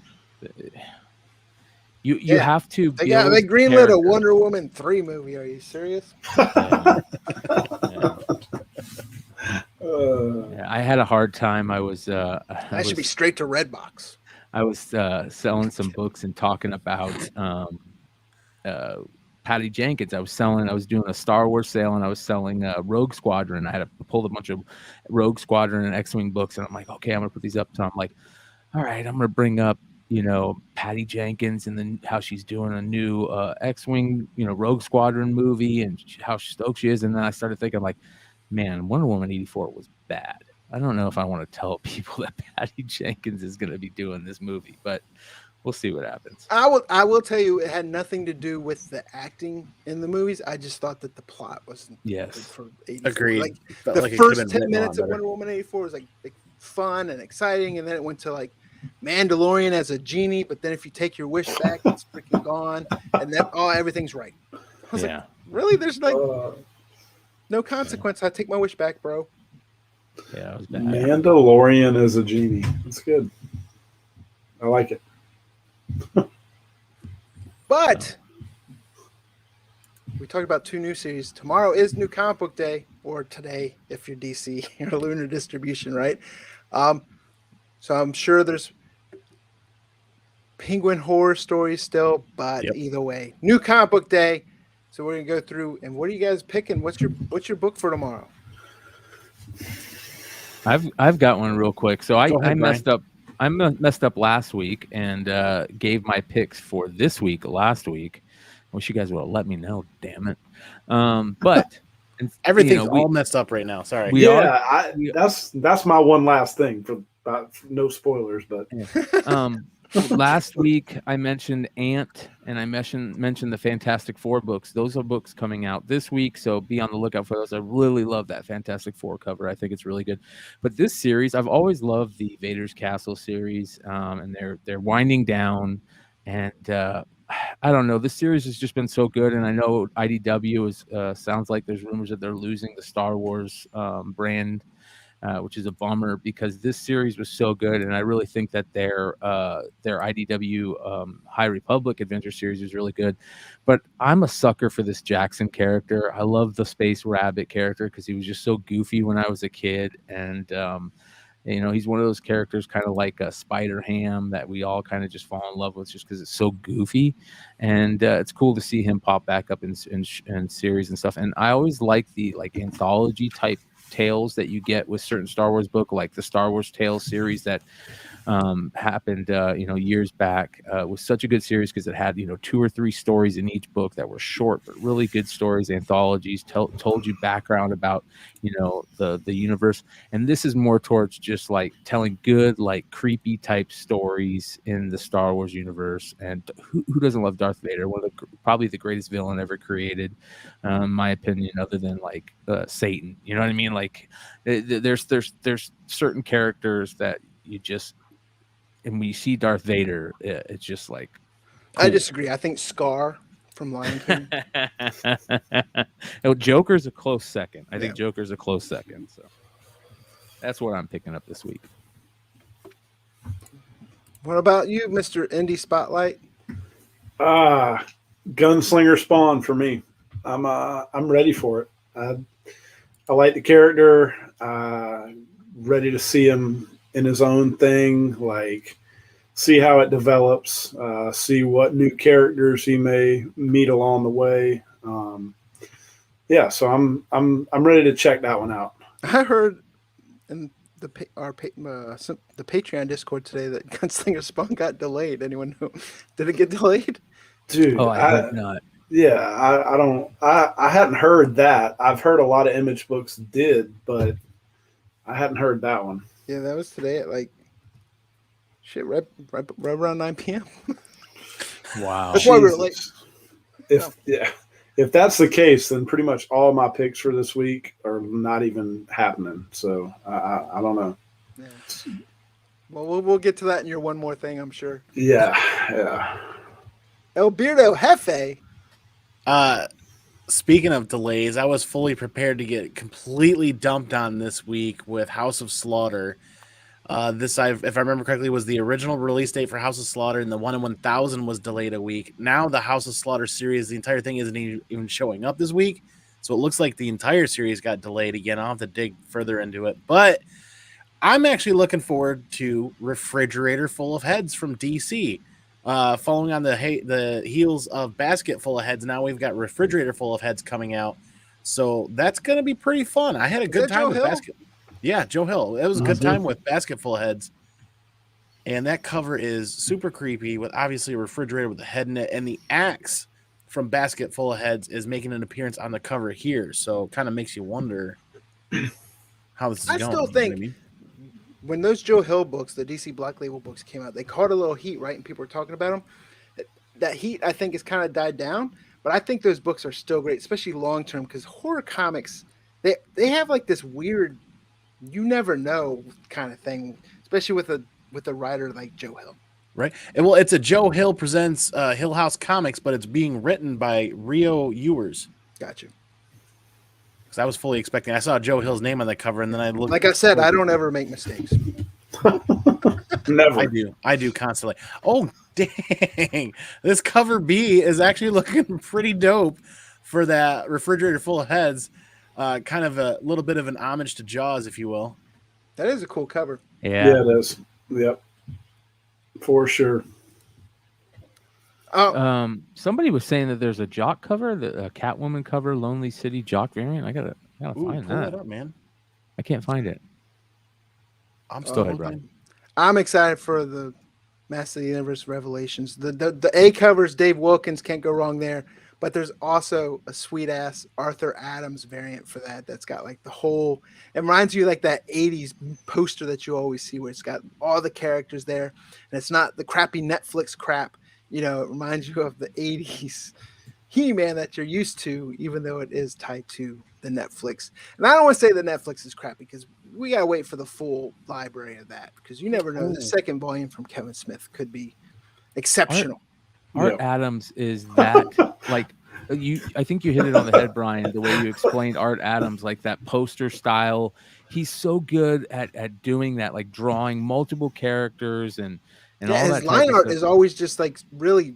You have to. They greenlit a Wonder Woman 3 movie. Are you serious? I had a hard time. I was. That should be straight to Redbox. I was selling some books and talking about Patty Jenkins. I was doing a Star Wars sale, and I was selling Rogue Squadron. I had pulled a bunch of Rogue Squadron and X-Wing books, and I'm like, okay, I'm gonna put these up. So I'm like, all right, I'm gonna bring up Patty Jenkins and then how she's doing a new X-Wing, Rogue Squadron movie, and how stoked she is. And then I started thinking, like, man, Wonder Woman 84 was bad. I don't know if I want to tell people that Patty Jenkins is going to be doing this movie, but we'll see what happens. I will tell you, it had nothing to do with the acting in the movies. I just thought that the plot wasn't good for 84. Agreed. Like the first 10 minutes of Wonder Woman 84 was like fun and exciting, and then it went to like Mandalorian as a genie, but then if you take your wish back, it's freaking gone, and then everything's right. I was like, really? There's like no consequence. I take my wish back, bro. Yeah, it was bad. Mandalorian as a genie. That's good. I like it. But we talked about 2 new series. Tomorrow is New Comic Book Day, or today if you're DC or Lunar Distribution, right? So I'm sure there's Penguin horror stories still, but either way, New Comic Book Day. So we're gonna go through, and what are you guys picking? What's your book for tomorrow? I've got one real quick. So I messed up. I messed up last week and gave my picks for this week last week. I wish you guys would have let me know. Damn it! But everything's all messed up right now. Sorry. That's my one last thing for no spoilers, but Last week I mentioned Ant, and I mentioned the Fantastic Four books. Those are books coming out this week, so be on the lookout for those. I really love that Fantastic Four cover. I think it's really good. But this series, I've always loved the Vader's Castle series, and they're winding down, and I don't know. This series has just been so good, and I know IDW is sounds like there's rumors that they're losing the Star Wars brand. Which is a bummer because this series was so good, and I really think that their IDW High Republic Adventure series is really good. But I'm a sucker for this Jackson character. I love the Space Rabbit character because he was just so goofy when I was a kid, and he's one of those characters kind of like a Spider Ham that we all kind of just fall in love with just because it's so goofy, and it's cool to see him pop back up in series and stuff. And I always like the anthology type tales that you get with certain Star Wars book, like the Star Wars Tales series that happened years back. Was such a good series because it had 2 or 3 stories in each book that were short but really good stories, anthologies, told you background about the universe. And this is more towards just like telling good, like creepy type stories in the Star Wars universe. And who doesn't love Darth Vader? One of probably the greatest villain ever created, in my opinion, other than like Satan. You know what I mean? Like there's certain characters that you just, and when you see Darth Vader, it's just like cool. I disagree. I think Scar from Lion King. Joker's a close second. I think Joker's a close second. So that's what I'm picking up this week. What about you, Mr. Indie Spotlight? Gunslinger Spawn for me. I'm ready for it. I like the character. Ready to see him in his own thing, like see how it develops, see what new characters he may meet along the way. So I'm ready to check that one out. I heard in the Patreon Discord today that Gunslinger Spawn got delayed. Anyone know? Did it get delayed? Dude, I hope not. Yeah, I hadn't heard that. I've heard a lot of Image books did, but I hadn't heard that one. Yeah, that was today at right around 9 p.m. Wow. That's why we were late. If that's the case, then pretty much all my picks for this week are not even happening. So I don't know. Yeah. Well, we'll get to that in your one more thing, I'm sure. Yeah. El Beardo Jefe. Speaking of delays, I was fully prepared to get completely dumped on this week with House of Slaughter. If I remember correctly, was the original release date for House of Slaughter, and the 1 in 1000 was delayed a week. Now the House of Slaughter series, the entire thing isn't even showing up this week, so it looks like the entire series got delayed again. I'll have to dig further into it, but I'm actually looking forward to Refrigerator Full of Heads from DC. Following on the heels of Basket Full of Heads, now we've got Refrigerator Full of Heads coming out, so that's going to be pretty fun. I had a good time with Basket. Yeah, Joe Hill. It was a good time with Basket Full of Heads, and that cover is super creepy with obviously a refrigerator with a head in it, and the axe from Basket Full of Heads is making an appearance on the cover here, so kind of makes you wonder how this is going. I still think when those Joe Hill books, the DC Black Label books came out, they caught a little heat, right? And people were talking about them. That heat, I think, has kind of died down. But I think those books are still great, especially long term, because horror comics, they have like this weird, you never know kind of thing, especially with a writer like Joe Hill. Right. And well, it's a Joe Hill presents Hill House Comics, but it's being written by Rio Ewers. Gotcha. Because I was fully expecting. I saw Joe Hill's name on the cover, and then I looked. Like I said, I don't ever make mistakes. Never. I do constantly. Oh, dang. This cover B is actually looking pretty dope for that Refrigerator Full of Heads. Kind of a little bit of an homage to Jaws, if you will. That is a cool cover. Yeah, it is. Yep. For sure. Somebody was saying that there's a Jock cover, a Catwoman cover, Lonely City Jock variant. I gotta find that. Up, man. I can't find it. I'm still ahead, Brian. I'm excited for the Master of the Universe Revelations. The A covers, Dave Wilkins, can't go wrong there. But there's also a sweet ass Arthur Adams variant for that. That's got like the whole. It reminds you like that '80s poster that you always see, where it's got all the characters there, and it's not the crappy Netflix crap. You know, it reminds you of the '80s He-Man that you're used to, even though it is tied to the Netflix. And I don't want to say the Netflix is crappy because we gotta wait for the full library of that, because you never know. The second volume from Kevin Smith could be exceptional. Art Adams is that like I think you hit it on the head, Brian, the way you explained Art Adams, like that poster style. He's so good at doing that, like drawing multiple characters and all that. His line art is always just like really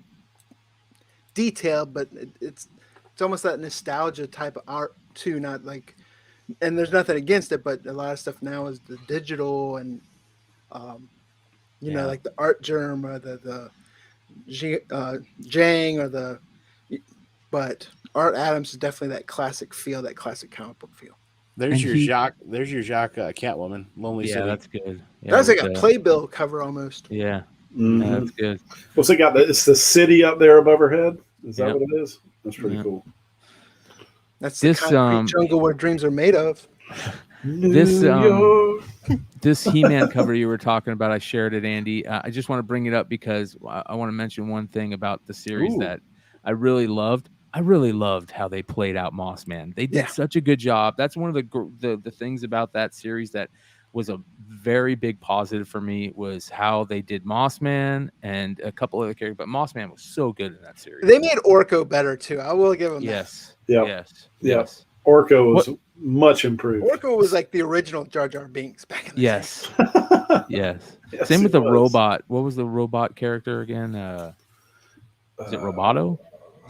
detailed, but it's almost that nostalgia type of art too, not like, and there's nothing against it, but a lot of stuff now is the digital and you know, like the Art Germ or the Jang or the, but Art Adams is definitely that classic feel, that classic comic book feel. There's your Jacques Catwoman, Lonely City. That's good. That's like a Playbill cover almost. Yeah. Mm-hmm. That's good. What's it got? It's the city up there above her head. Is that what it is? That's pretty cool. That's the jungle where dreams are made of. This He-Man cover you were talking about, I shared it, Andy. I just want to bring it up because I want to mention one thing about the series that I really loved. I really loved how they played out Moss Man. They did such a good job. That's one of the things about that series that was a very big positive for me, was how they did Moss Man and a couple other characters. But Moss Man was so good in that series. They made Orko better too. I will give them that. Yes. Orko was much improved. Orko was like the original Jar Jar Binks back in the day. Yes. Same with the robot. What was the robot character again? Is it Roboto?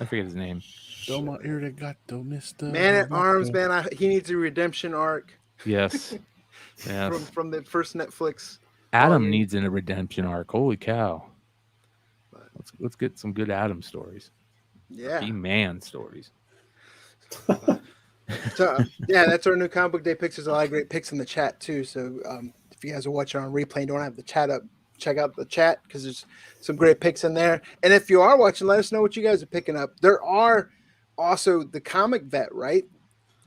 I forget his name. Man at Arms, man. He needs a redemption arc. Yes. From the first Netflix. Adam needs a redemption arc. Holy cow. Let's get some good Adam stories. Yeah. He-Man stories. So that's our new comic book day picks. There's a lot of great picks in the chat too. So if you guys are watching on replay and don't have the chat up, check out the chat because there's some great picks in there. And if you are watching, let us know what you guys are picking up. There are also the Comic Vet, right?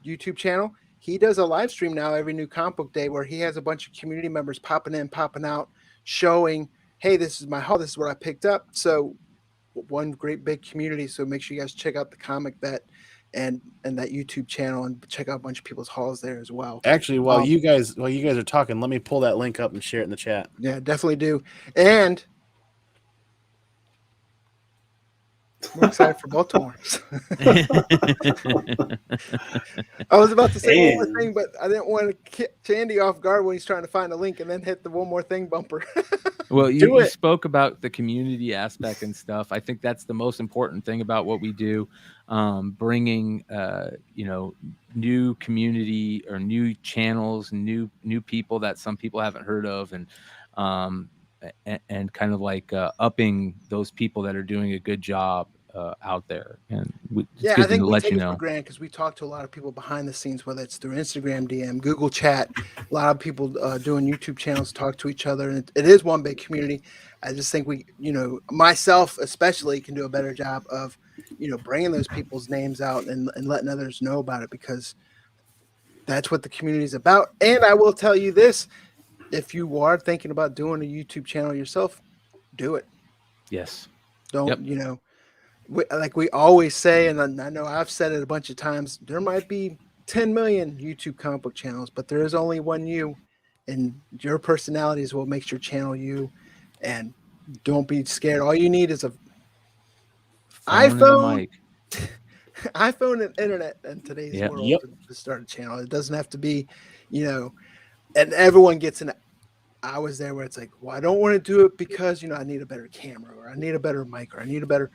YouTube channel. He does a live stream now every new comic book day where he has a bunch of community members popping in, popping out, showing, hey, this is my haul. This is what I picked up. So one great big community. So make sure you guys check out the Comic Vet and that YouTube channel and check out a bunch of people's hauls there as well. Actually, while you guys are talking, let me pull that link up and share it in the chat. Yeah, definitely do. And we're excited for Baltimore. I was about to say one more thing, but I didn't want to catch Andy off guard when he's trying to find a link and then hit the one more thing bumper. Well, you spoke about the community aspect and stuff. I think that's the most important thing about what we do, bringing new community or new channels, new people that some people haven't heard of, and kind of like upping those people that are doing a good job out there. And I think we take it for granted because we talk to a lot of people behind the scenes, whether it's through Instagram DM, Google Chat. A lot of people doing YouTube channels talk to each other, and it is one big community. I just think we, myself especially, can do a better job of, bringing those people's names out and letting others know about it, because that's what the community is about. And I will tell you this: if you are thinking about doing a YouTube channel yourself, do it. Yes. Don't, like we always say, and I know I've said it a bunch of times, there might be 10 million YouTube comic book channels, but there is only one you, and your personality is what makes your channel you. And don't be scared. All you need is a iPhone and internet in today's world to start a channel. It doesn't have to be, and everyone gets in. I was there where it's like, well, I don't want to do it because, I need a better camera, or I need a better mic, or I need a better.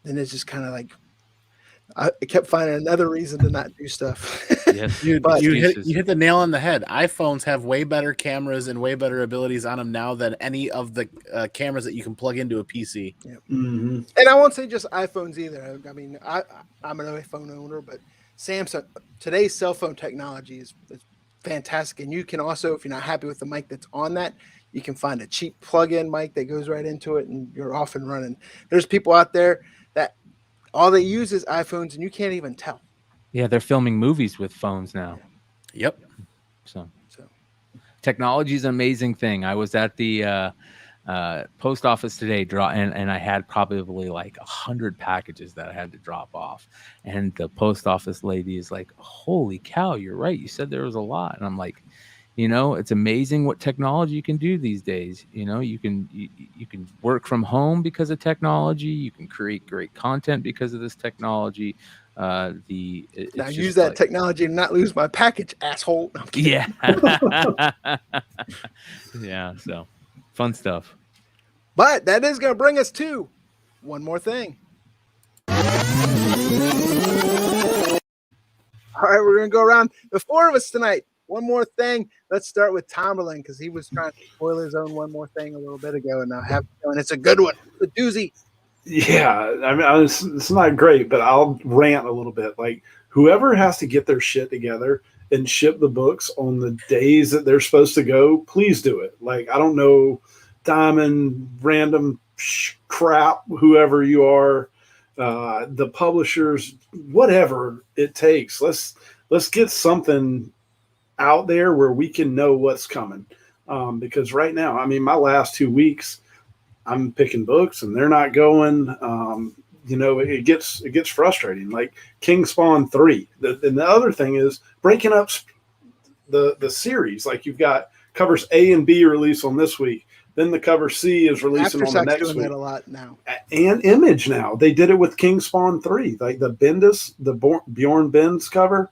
Then it's just kind of like, I kept finding another reason to not do stuff. Yes, you hit the nail on the head. iPhones have way better cameras and way better abilities on them now than any of the cameras that you can plug into a PC. Yeah. Mm-hmm. And I won't say just iPhones either. I mean, I'm an iPhone owner, but Samsung, today's cell phone technology is fantastic. And you can also, if you're not happy with the mic that's on that, you can find a cheap plug-in mic that goes right into it, and you're off and running. There's people out there that all they use is iPhones, and you can't even tell. Yeah, they're filming movies with phones now. Yep. So So technology is an amazing thing. I was at the post office today, and I had probably like 100 packages that I had to drop off. And the post office lady is like, "Holy cow, you're right. You said there was a lot." And I'm like, it's amazing what technology can do these days. You can work from home because of technology. You can create great content because of this technology. now It's use just that like, technology and not lose my package, asshole. No, I'm kidding. yeah. Yeah, so fun stuff. But that is going to bring us to one more thing. All right, we're going to go around the four of us tonight. One more thing. Let's start with Tomberlin because he was trying to spoil his own one more thing a little bit ago, and I have and it's a good one. It's a doozy. Yeah, I mean, it's not great, but I'll rant a little bit. Like, whoever has to get their shit together and ship the books on the days that they're supposed to go, please do it. Like, I don't know, Diamond, random crap, whoever you are, the publishers, whatever it takes. Let's get something out there where we can know what's coming. Because right now, I mean, my last 2 weeks, I'm picking books and they're not going. It gets frustrating. Like King Spawn 3. And the other thing is breaking up the series. Like you've got covers A and B release on this week. Then the cover C is releasing on the next doing week. that a lot now. And Image now. They did it with King Spawn 3. Like the Bendis, the Bjorn Bendis cover.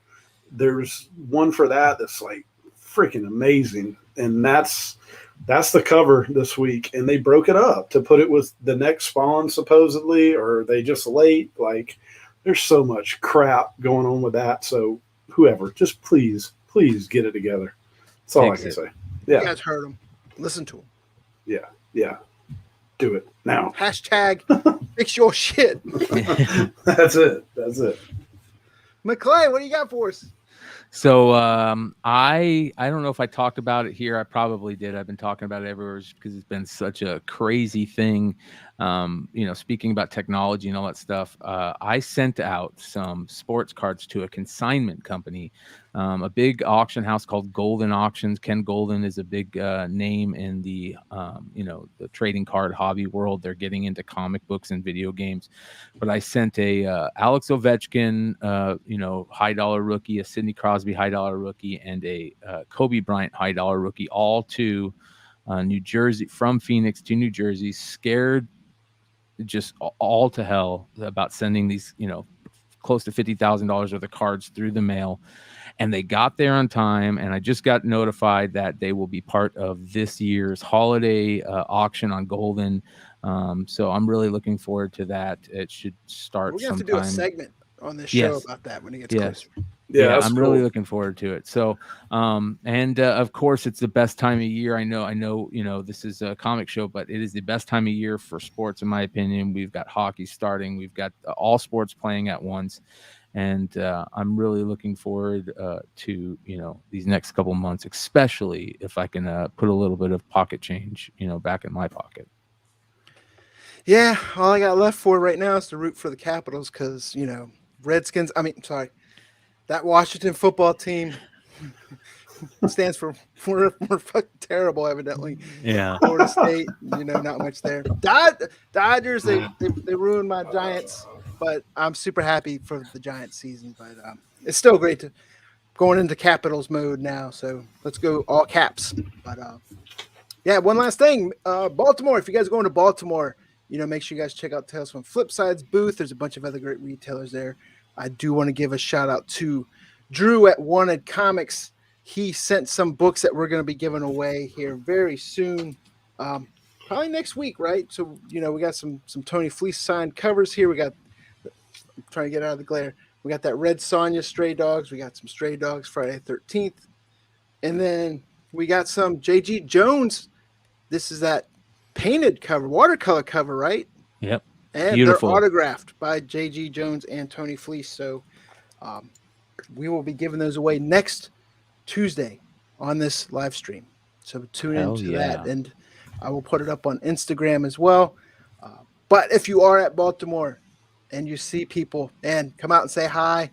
There's one for that that's like freaking amazing. And that's the cover this week, and they broke it up to put it with the next Spawn supposedly, or they just late. Like, there's so much crap going on with that. So whoever, just please get it together. That's all I can say. Yeah, you guys heard them. Listen to them. Yeah. Do it now. Hashtag fix your shit. That's it. Mcclay, what do you got for us? So I don't know if I talked about it here. I probably did. I've been talking about it everywhere because it's been such a crazy thing. Speaking about technology and all that stuff, I sent out some sports cards to a consignment company, a big auction house called Golden Auctions. Ken Golden is a big name in the the trading card hobby world. They're getting into comic books and video games. But I sent a Alex Ovechkin, high dollar rookie, a Sidney Crosby high dollar rookie, and a Kobe Bryant high dollar rookie, all to New Jersey, from Phoenix to New Jersey. Scared just all to hell about sending these, close to $50,000 worth of cards through the mail. And they got there on time, and I just got notified that they will be part of this year's holiday auction on Golden. So I'm really looking forward to that. It should start We're going to have to sometime. do a segment on this show about that when it gets closer. Yeah, I'm really looking forward to it. So, of course, it's the best time of year. I know, this is a comic show, but it is the best time of year for sports, in my opinion. We've got hockey starting. We've got all sports playing at once. And I'm really looking forward to, these next couple months, especially if I can put a little bit of pocket change, back in my pocket. Yeah, all I got left for right now is to root for the Capitals because, Redskins, that Washington football team stands for we're fucking terrible, evidently. Yeah. Florida State, not much there. Dodgers, they ruined my Giants, but I'm super happy for the Giants season. But it's still great to going into Capitals mode now. So let's go all caps. But one last thing, Baltimore. If you guys are going to Baltimore, make sure you guys check out Tales from Flipside's booth. There's a bunch of other great retailers there. I do want to give a shout out to Drew at Wanted Comics. He sent some books that we're going to be giving away here very soon, probably next week, right? So, we got some Tony Fleece signed covers here. I'm trying to get out of the glare. We got that Red Sonja Stray Dogs. We got some Stray Dogs Friday 13th. And then we got some J.G. Jones. This is that painted cover, watercolor cover, right? Yep. And beautiful. They're autographed by J.G. Jones and Tony Fleece. So we will be giving those away next Tuesday on this live stream. So tune into that. And I will put it up on Instagram as well. But if you are at Baltimore, and you see people, and come out and say hi.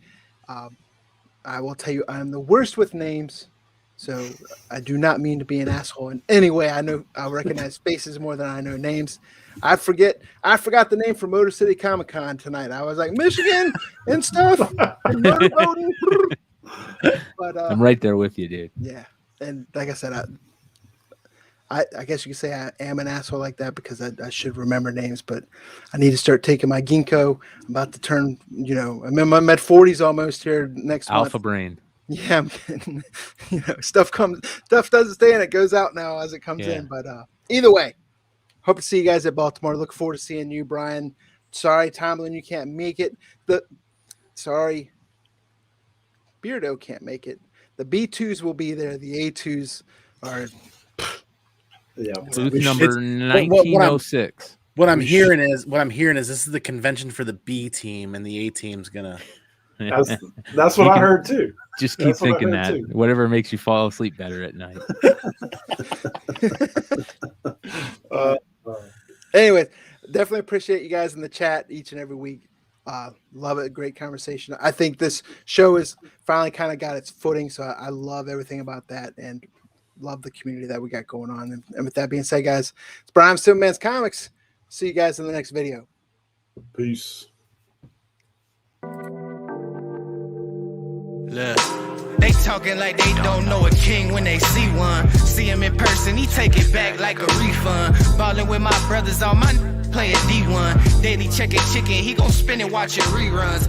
I will tell you, I'm the worst with names, so I do not mean to be an asshole in any way. I recognize faces more than I know names. I forgot the name for Motor City Comic Con tonight. I was like Michigan and stuff and motorboating. But I'm right there with you, dude. yeah, and like I said, I guess you could say I am an asshole like that because I should remember names, but I need to start taking my ginkgo. I'm about to turn, I'm in my mid 40s almost here next month. Alpha brain. Yeah, I'm getting, stuff doesn't stay in, it goes out now as it comes in. But either way, hope to see you guys at Baltimore. Look forward to seeing you, Brian. Sorry, Tomlin, you can't make it. Sorry, Beardo can't make it. The B2s will be there. The A2s are. Yeah, booth number 1906. What I'm hearing is this is the convention for the B team, and the A team's gonna. That's what I heard too. Just keep thinking that. Too. Whatever makes you fall asleep better at night. Anyways, definitely appreciate you guys in the chat each and every week. Love it. Great conversation. I think this show is finally kind of got its footing. So I love everything about that and love the community that we got going on. And with that being said, guys, it's Brian Silverman's Comics. See you guys in the next video. Peace. Look. They talking like they don't know a king when they see one. See him in person, he take it back like a refund. Ballin' with my brothers, all my playing D1. Daily checking chicken, he gon' spin it watching reruns.